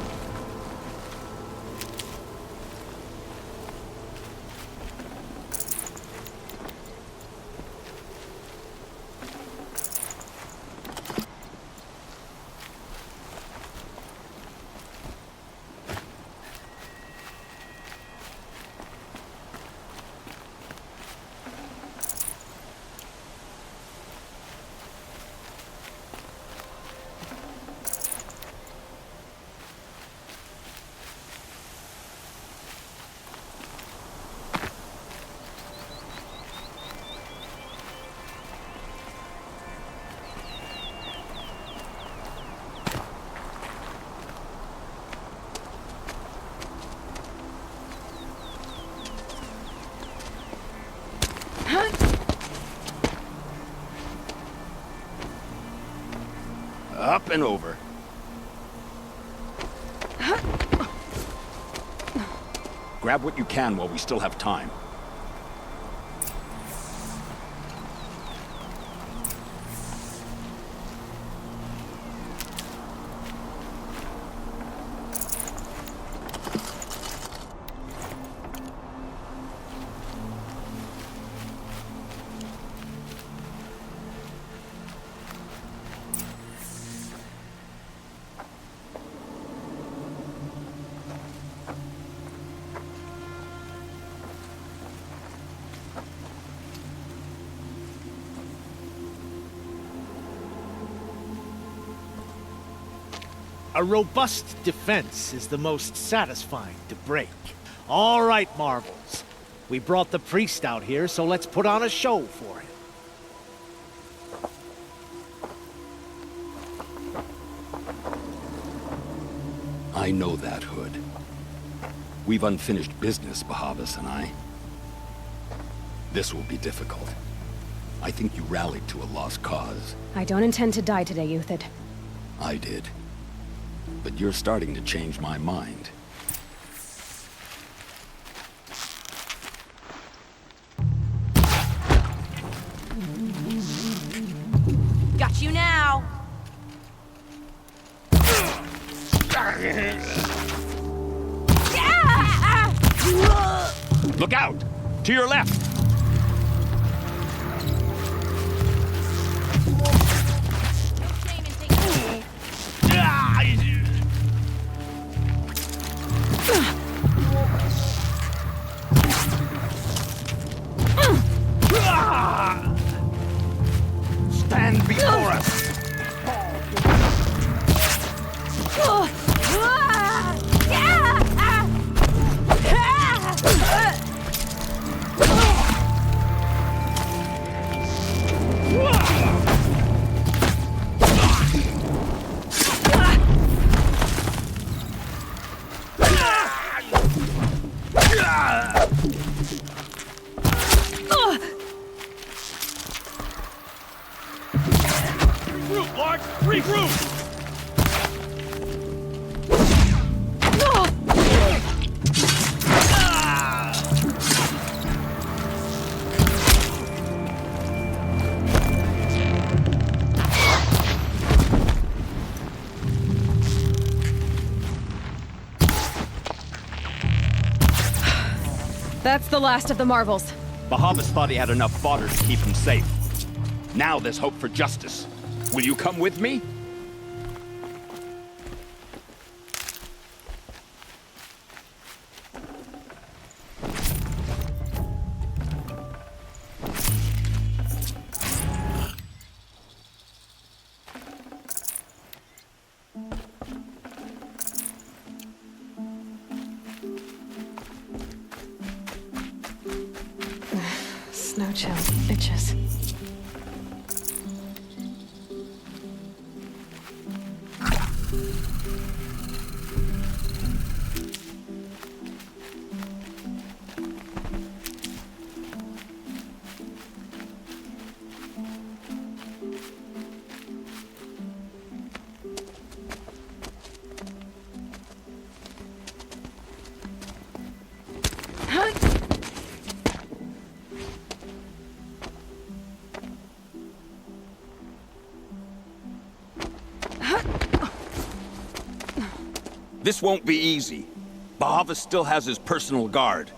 Up and over. Grab what you can while we still have time. A robust defense is the most satisfying to break. All right, Marvels. We brought the priest out here, so let's put on a show for him. I know that, Hood. We've unfinished business, Bahavas and I. This will be difficult. I think you rallied to a lost cause. I don't intend to die today, Euthid. I did. But you're starting to change my mind. Got you now! Look out! To your left! Stand before us! That's the last of the marvels. Bahavas thought he had enough fodder to keep him safe. Now there's hope for justice. Will you come with me? Snow chill. Itches. This won't be easy. Bahavas still has his personal guard.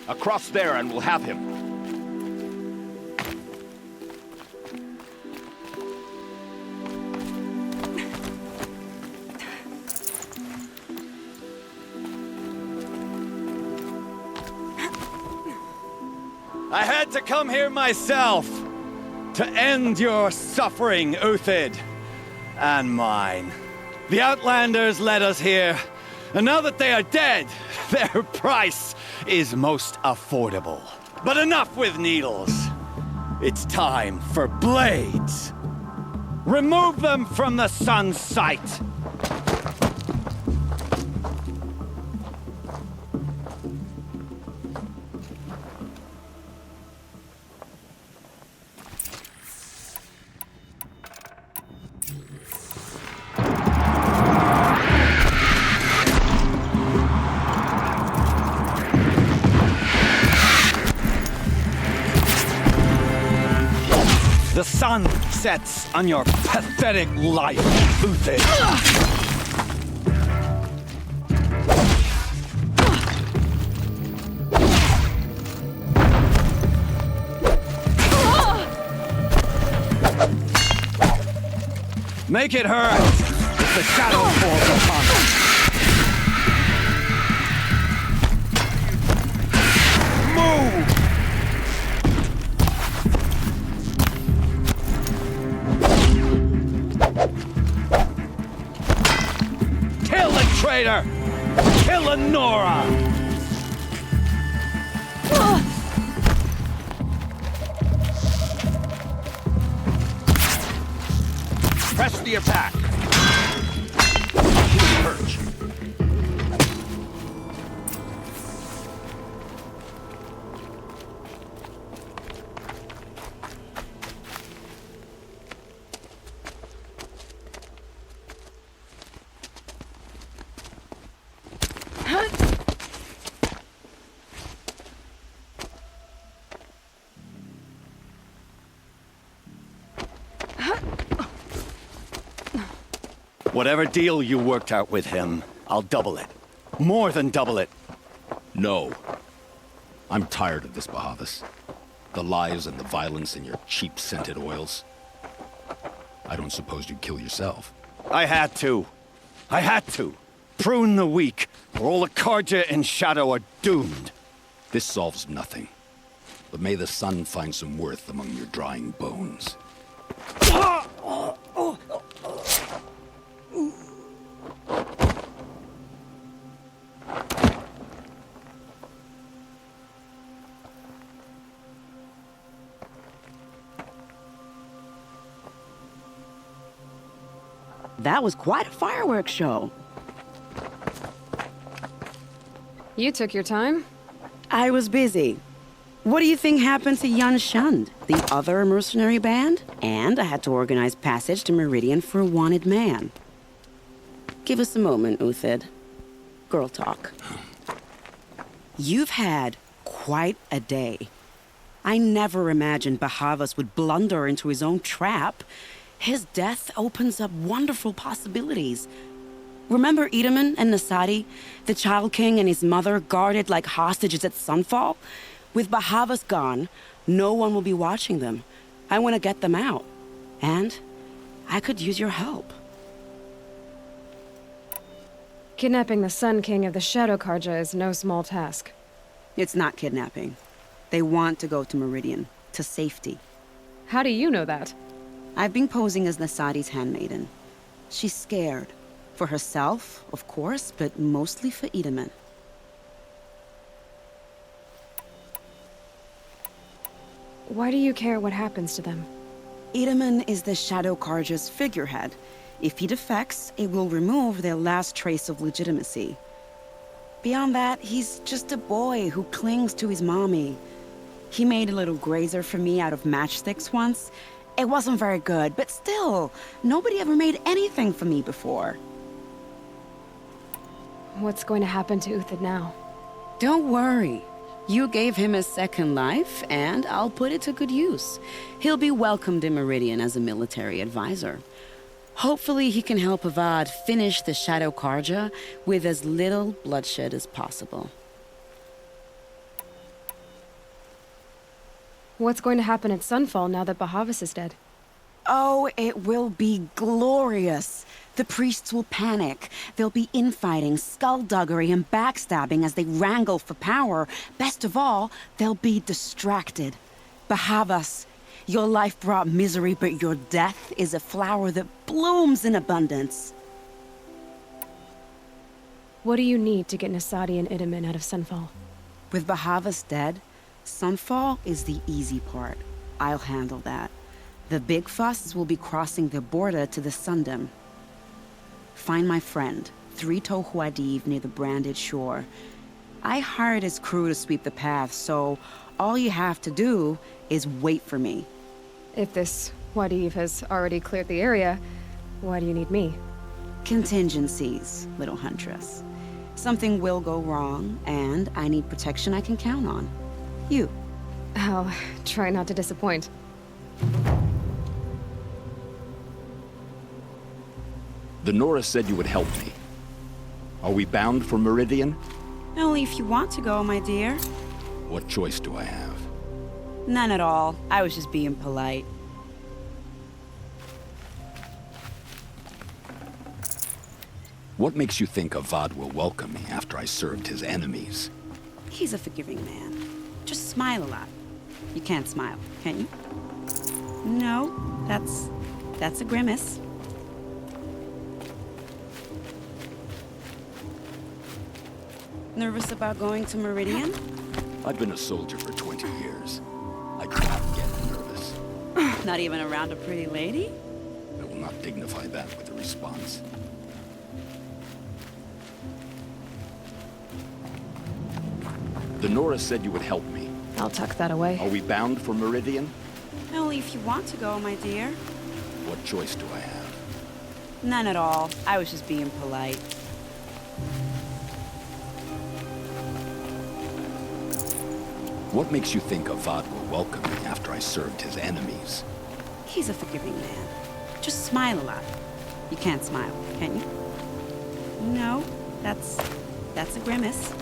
Across there and we'll have him. I had to come here myself to end your suffering, Uthid, and mine. The Outlanders led us here, and now that they are dead, their price is most affordable. But enough with needles. It's time for blades. Remove them from the sun's sight. The sun sets on your pathetic life, Uthid. Make it hurt if the shadow falls upon us. Traitor! Kill Anora! Press the attack! Perch. Whatever deal you worked out with him, I'll double it. More than double it. No. I'm tired of this, Bahavas. The lies and the violence and your cheap-scented oils. I don't suppose you'd kill yourself. I had to. I had to. Prune the weak, or all the Carja in Shadow are doomed. This solves nothing. But may the sun find some worth among your drying bones. That was quite a fireworks show. You took your time. I was busy. What do you think happened to Yun Shund, the other mercenary band? And I had to organize passage to Meridian for a wanted man. Give us a moment, Uthid. Girl talk. You've had quite a day. I never imagined Bahavas would blunder into his own trap. His death opens up wonderful possibilities. Remember Itamen and Nasadi, the Child King and his mother guarded like hostages at Sunfall? With Bahavas gone, no one will be watching them. I want to get them out. And I could use your help. Kidnapping the Sun King of the Shadow Karja is no small task. It's not kidnapping. They want to go to Meridian, to safety. How do you know that? I've been posing as Nasadi's handmaiden. She's scared. For herself, of course, but mostly for Itamen. Why do you care what happens to them? Itamen is the Shadow Karja's figurehead. If he defects, it will remove their last trace of legitimacy. Beyond that, he's just a boy who clings to his mommy. He made a little grazer for me out of matchsticks once. It wasn't very good, but still, nobody ever made anything for me before. What's going to happen to Uthid now? Don't worry. You gave him a second life, and I'll put it to good use. He'll be welcomed in Meridian as a military advisor. Hopefully he can help Avad finish the Shadow Karja with as little bloodshed as possible. What's going to happen at Sunfall now that Bahavas is dead? Oh, it will be glorious. The priests will panic. There'll be infighting, skullduggery, and backstabbing as they wrangle for power. Best of all, they'll be distracted. Bahavas, your life brought misery, but your death is a flower that blooms in abundance. What do you need to get Nasadi and Itamen out of Sunfall? With Bahavas dead, Sunfall is the easy part. I'll handle that. The big fuss will be crossing the border to the Sundom. Find my friend, 3-Toe Huadiv, near the Branded Shore. I hired his crew to sweep the path, so all you have to do is wait for me. If this Huadiv has already cleared the area, why do you need me? Contingencies, little huntress. Something will go wrong, and I need protection I can count on. You. I'll try not to disappoint. The Nora said you would help me. Are we bound for Meridian? Only if you want to go, my dear. What choice do I have? None at all. I was just being polite. What makes you think Avad will welcome me after I served his enemies? He's a forgiving man. Just smile a lot. You can't smile, can you? No, that's a grimace. Nervous about going to Meridian? I've been a soldier for 20 years. I do not get nervous. Not even around a pretty lady? I will not dignify that with a response. The Nora said you would help me. I'll tuck that away. Are we bound for Meridian? Only if you want to go, my dear. What choice do I have? None at all. I was just being polite. What makes you think Avad will welcome me after I served his enemies? He's a forgiving man. Just smile a lot. You can't smile, can you? No, that's a grimace.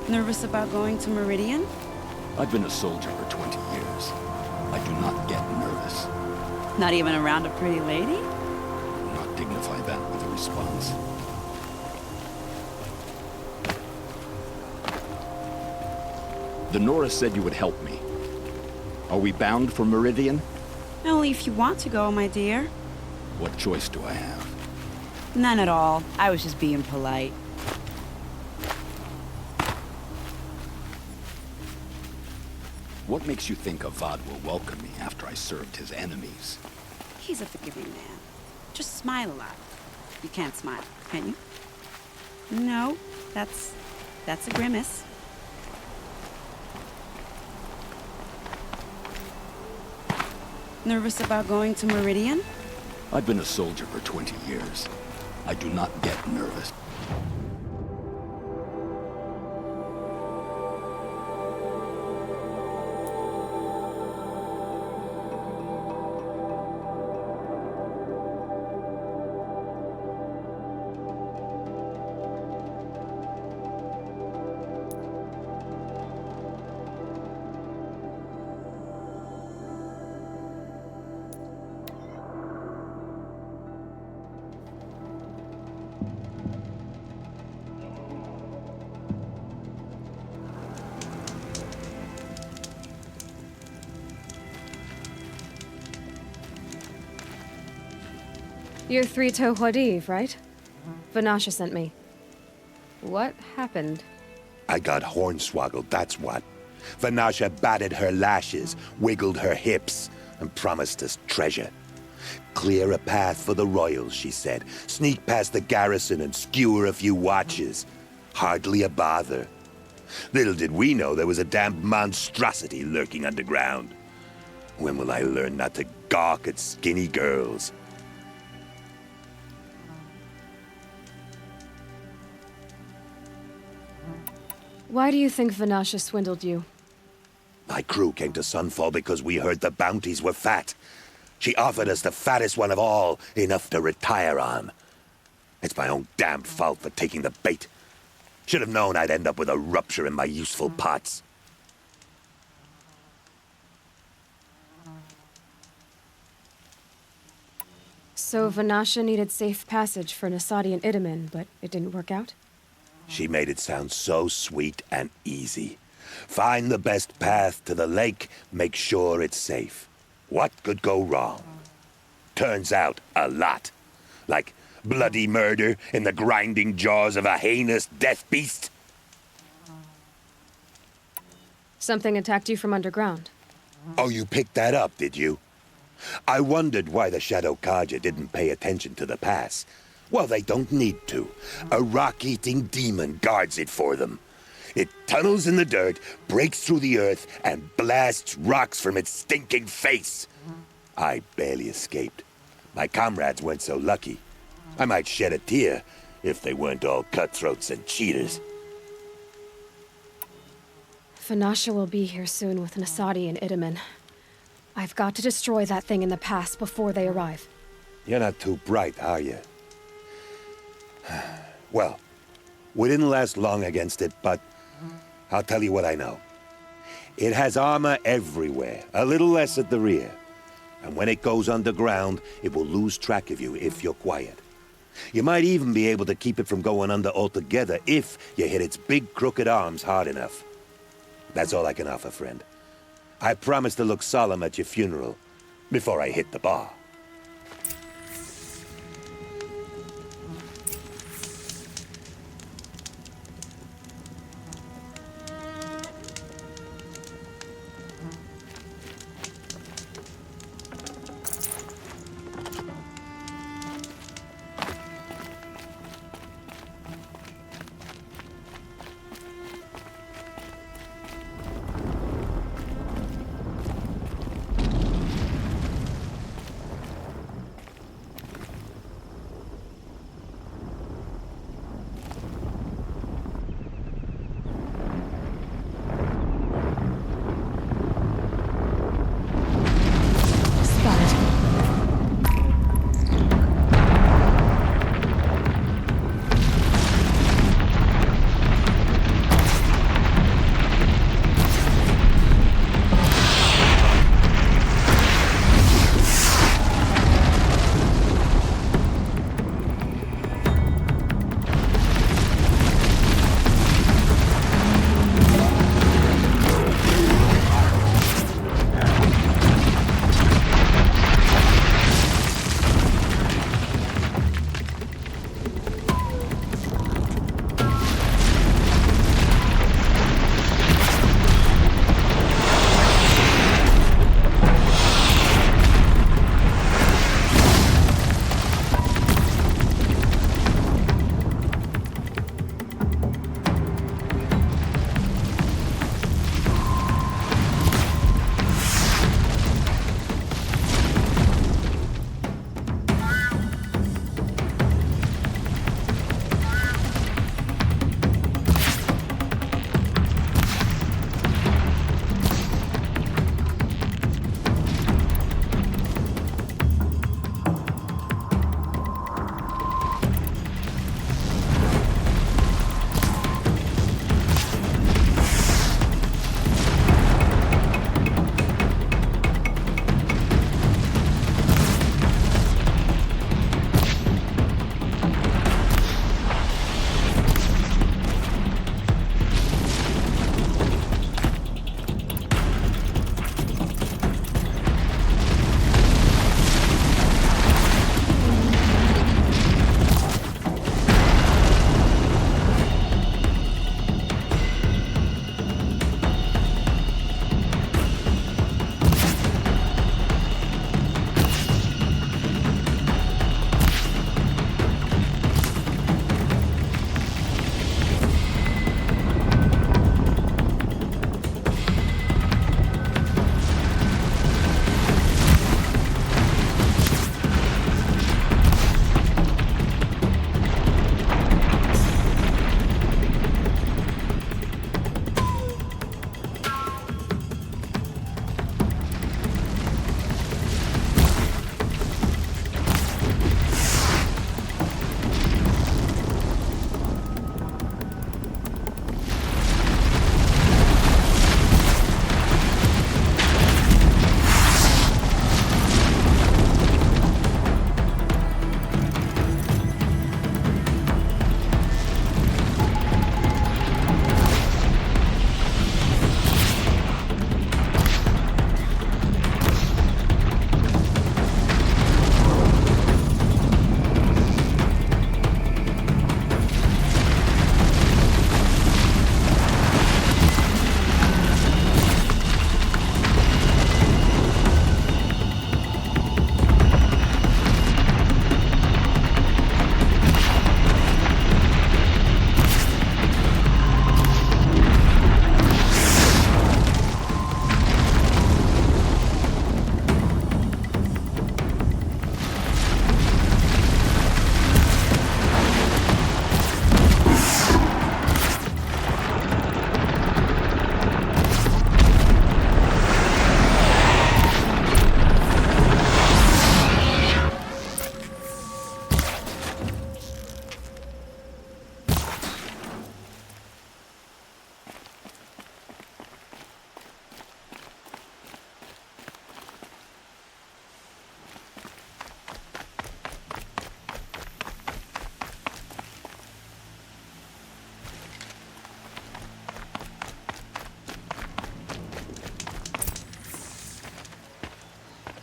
Nervous about going to Meridian? I've been a soldier for 20 years. I do not get nervous. Not even around a pretty lady? I will not dignify that with a response. The Nora said you would help me. Are we bound for Meridian? Only if you want to go, my dear. What choice do I have? None at all. I was just being polite. What makes you think Avad will welcome me after I served his enemies? He's a forgiving man. Just smile a lot. You can't smile, can you? No, that's a grimace. Nervous about going to Meridian? I've been a soldier for 20 years. I do not get nervous. You're Three-Toe Huadiv, right? Vanasha sent me. What happened? I got hornswoggled, that's what. Vanasha batted her lashes, wiggled her hips, and promised us treasure. Clear a path for the royals, she said. Sneak past the garrison and skewer a few watches. Hardly a bother. Little did we know there was a damned monstrosity lurking underground. When will I learn not to gawk at skinny girls? Why do you think Vanasha swindled you? My crew came to Sunfall because we heard the bounties were fat. She offered us the fattest one of all, enough to retire on. It's my own damned fault for taking the bait. Should have known I'd end up with a rupture in my useful parts. So Vanasha needed safe passage for Nasadi and Itamen, but it didn't work out? She made it sound so sweet and easy. Find the best path to the lake, make sure it's safe. What could go wrong? Turns out, a lot. Like bloody murder in the grinding jaws of a heinous death beast. Something attacked you from underground. Oh, you picked that up, did you? I wondered why the Shadow Kaja didn't pay attention to the pass. Well, they don't need to. A rock-eating demon guards it for them. It tunnels in the dirt, breaks through the earth, and blasts rocks from its stinking face. I barely escaped. My comrades weren't so lucky. I might shed a tear if they weren't all cutthroats and cheaters. Vanasha will be here soon with Nasadi and Itamen. I've got to destroy that thing in the pass before they arrive. You're not too bright, are you? Well, we didn't last long against it, but I'll tell you what I know. It has armor everywhere, a little less at the rear. And when it goes underground, it will lose track of you if you're quiet. You might even be able to keep it from going under altogether if you hit its big crooked arms hard enough. That's all I can offer, friend. I promise to look solemn at your funeral before I hit the bar.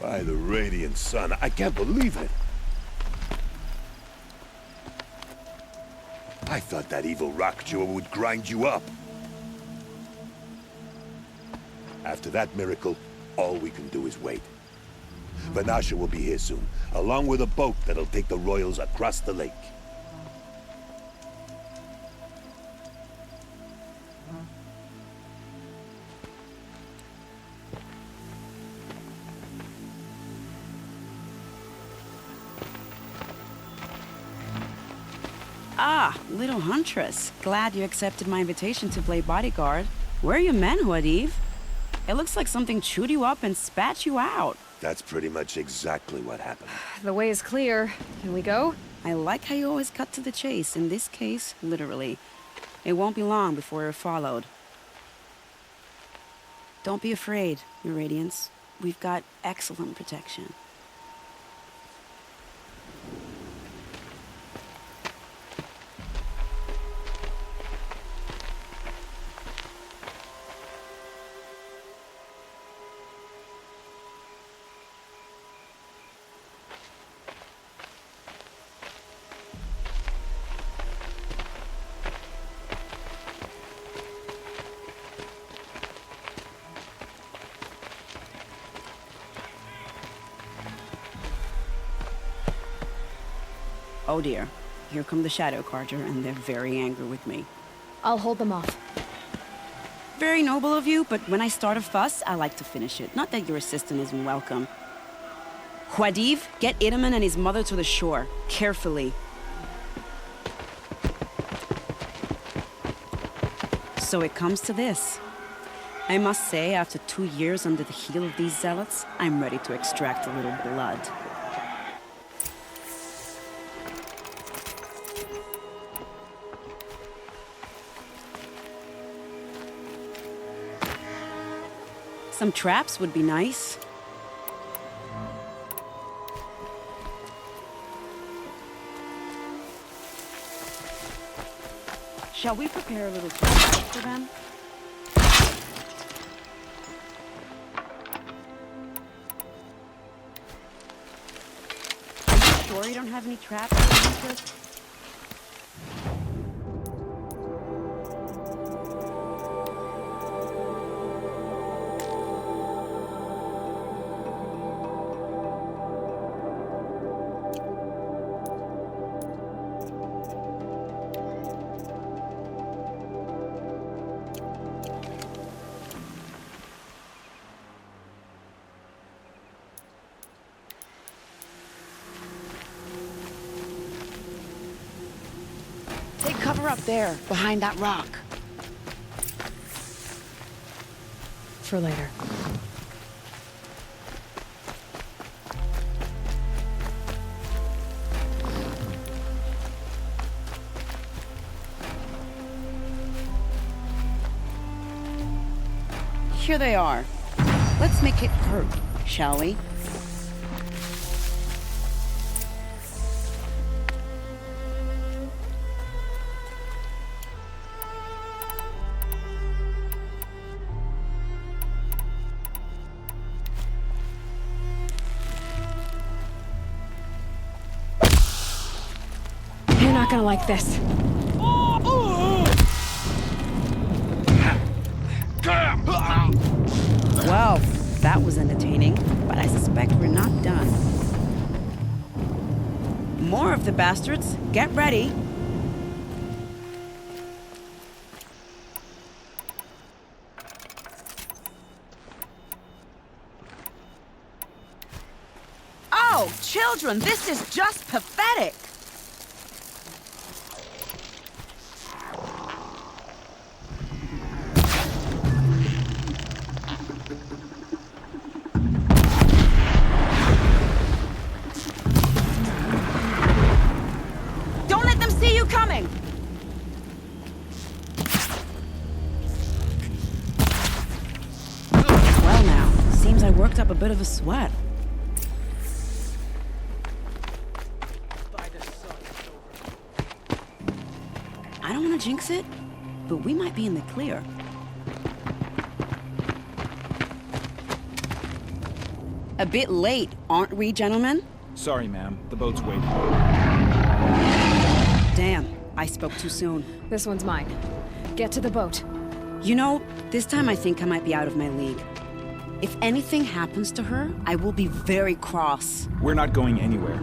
By the radiant sun, I can't believe it. I thought that evil rock jaw would grind you up. After that miracle, all we can do is wait. Vanasha will be here soon, along with a boat that'll take the royals across the lake. Ah, little huntress. Glad you accepted my invitation to play bodyguard. Where are your men, Huadiv? It looks like something chewed you up and spat you out. That's pretty much exactly what happened. The way is clear. Can we go? I like how you always cut to the chase. In this case, literally. It won't be long before you're followed. Don't be afraid, Your Radiance. We've got excellent protection. Oh dear, here come the Shadow Carter, and they're very angry with me. I'll hold them off. Very noble of you, but when I start a fuss, I like to finish it. Not that your assistant isn't welcome. Huadiv, get Itaman and his mother to the shore. Carefully. So it comes to this. I must say, after 2 years under the heel of these zealots, I'm ready to extract a little blood. Some traps would be nice. Shall we prepare a little trap for them? Are you sure you don't have any traps or anything? Cover up there, behind that rock. For later. Here they are. Let's make it hurt, shall we? You're not gonna like this. Well, that was entertaining, but I suspect we're not done. More of the bastards. Get ready. Oh, children, this is just pathetic. Coming! Well now, seems I worked up a bit of a sweat. I don't want to jinx it, but we might be in the clear. A bit late, aren't we, gentlemen? Sorry, ma'am. The boat's waiting. Damn, I spoke too soon. This one's mine. Get to the boat. You know, this time I think I might be out of my league. If anything happens to her, I will be very cross. We're not going anywhere.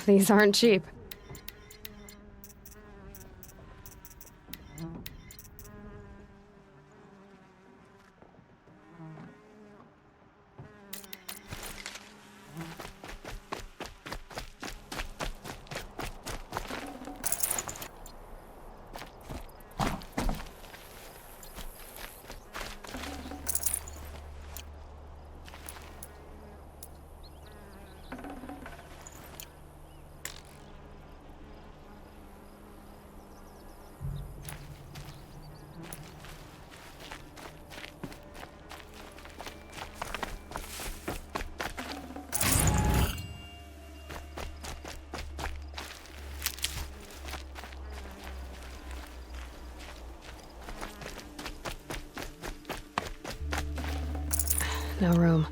These aren't cheap. No room.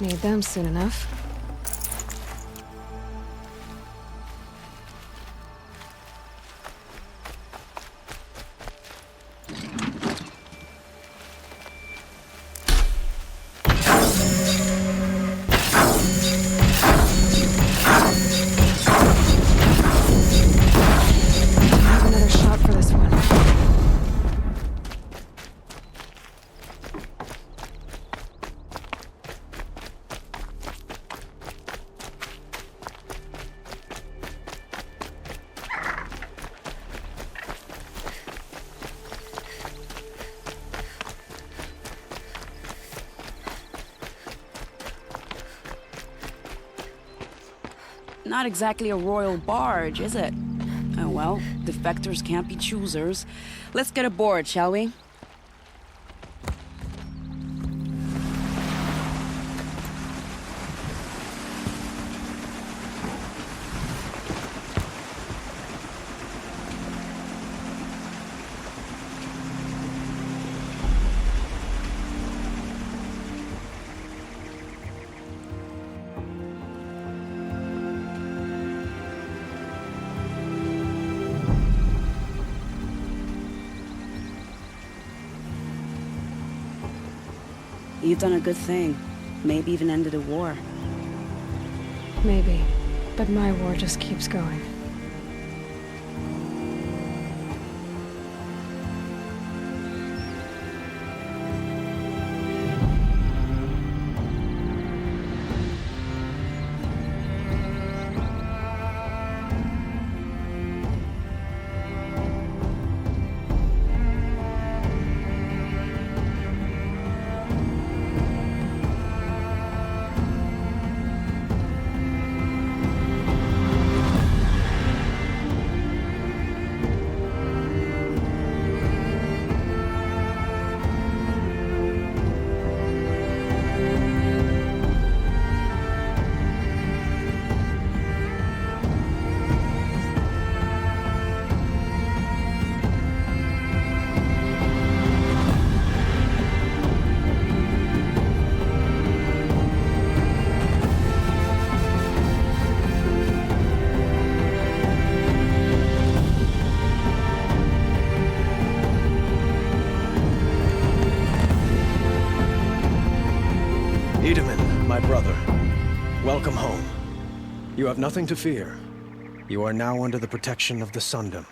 Need them soon enough. Have another shot for this one. Not exactly a royal barge, is it? Oh well, defectors can't be choosers. Let's get aboard, shall we? You've done a good thing. Maybe even ended a war. Maybe. But my war just keeps going. Itamen, my brother, welcome home. You have nothing to fear. You are now under the protection of the Sundom.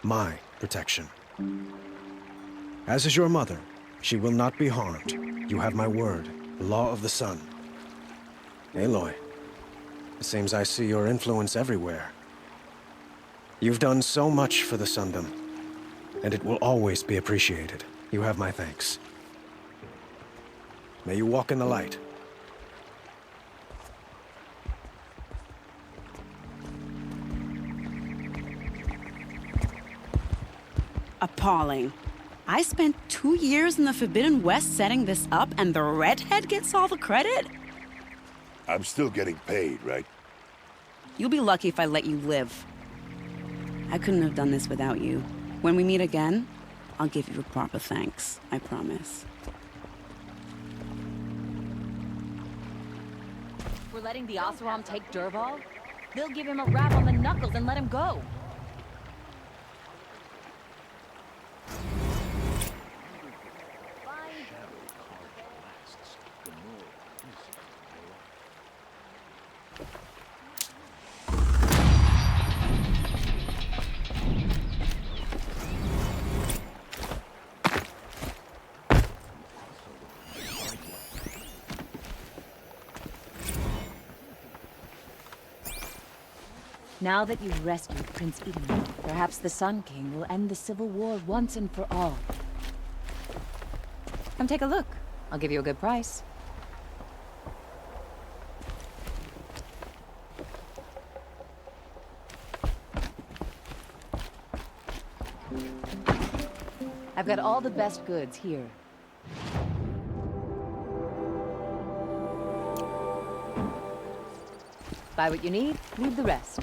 My protection. As is your mother, she will not be harmed. You have my word, the law of the sun. Aloy, it seems I see your influence everywhere. You've done so much for the Sundom, and it will always be appreciated. You have my thanks. May you walk in the light. Appalling. I spent 2 years in the Forbidden West setting this up, and the redhead gets all the credit? I'm still getting paid, right? You'll be lucky if I let you live. I couldn't have done this without you. When we meet again, I'll give you a proper thanks, I promise. We're letting the Oseram take Dervahl? They'll give him a rap on the knuckles and let him go. Now that you've rescued Prince Eden, perhaps the Sun King will end the civil war once and for all. Come take a look. I'll give you a good price. I've got all the best goods here. Buy what you need, leave the rest.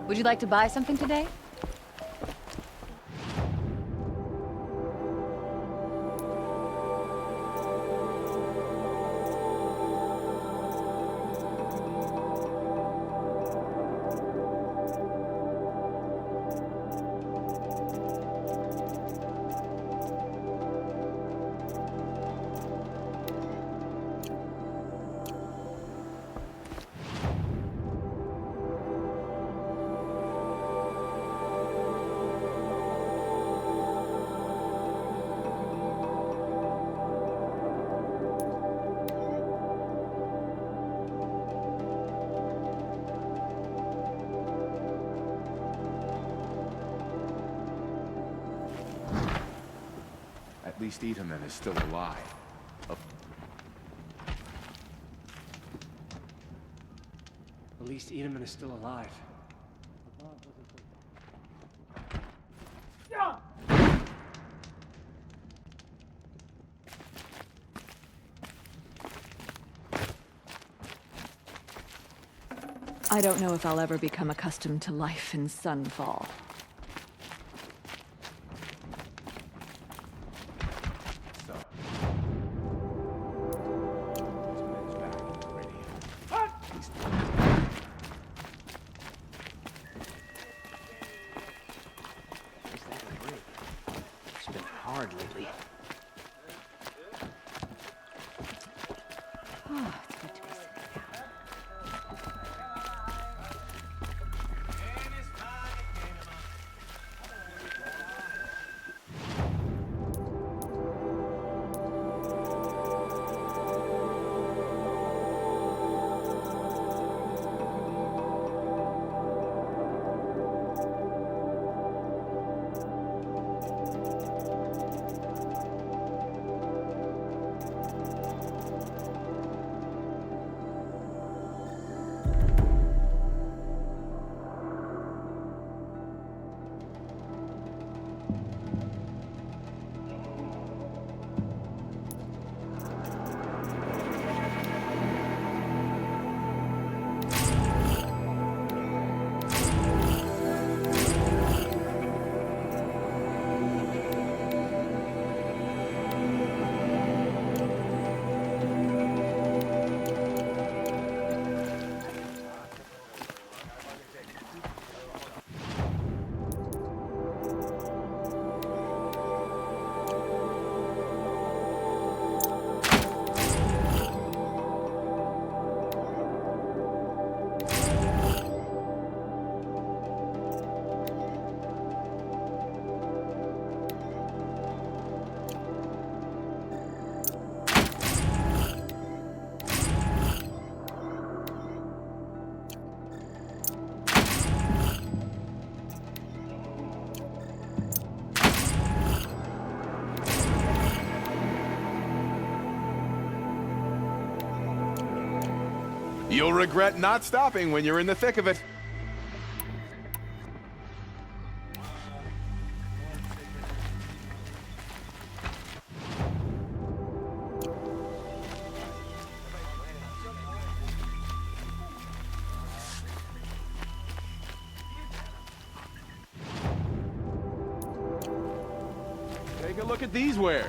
Would you like to buy something today? At least Itamen is still alive. At least Itamen is still alive. I don't know if I'll ever become accustomed to life in Sunfall. It's been hard lately. Oh, it's good to be sitting down. You'll regret not stopping when you're in the thick of it. Take a look at these wares.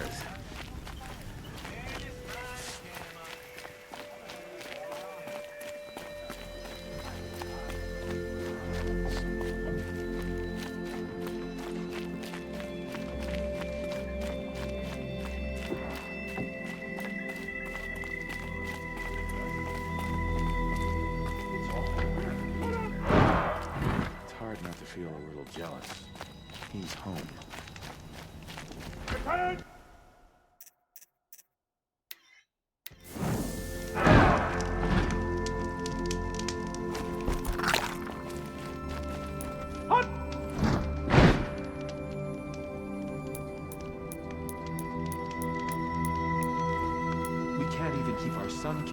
It's hard not to feel a little jealous. He's home. We can't even keep our son.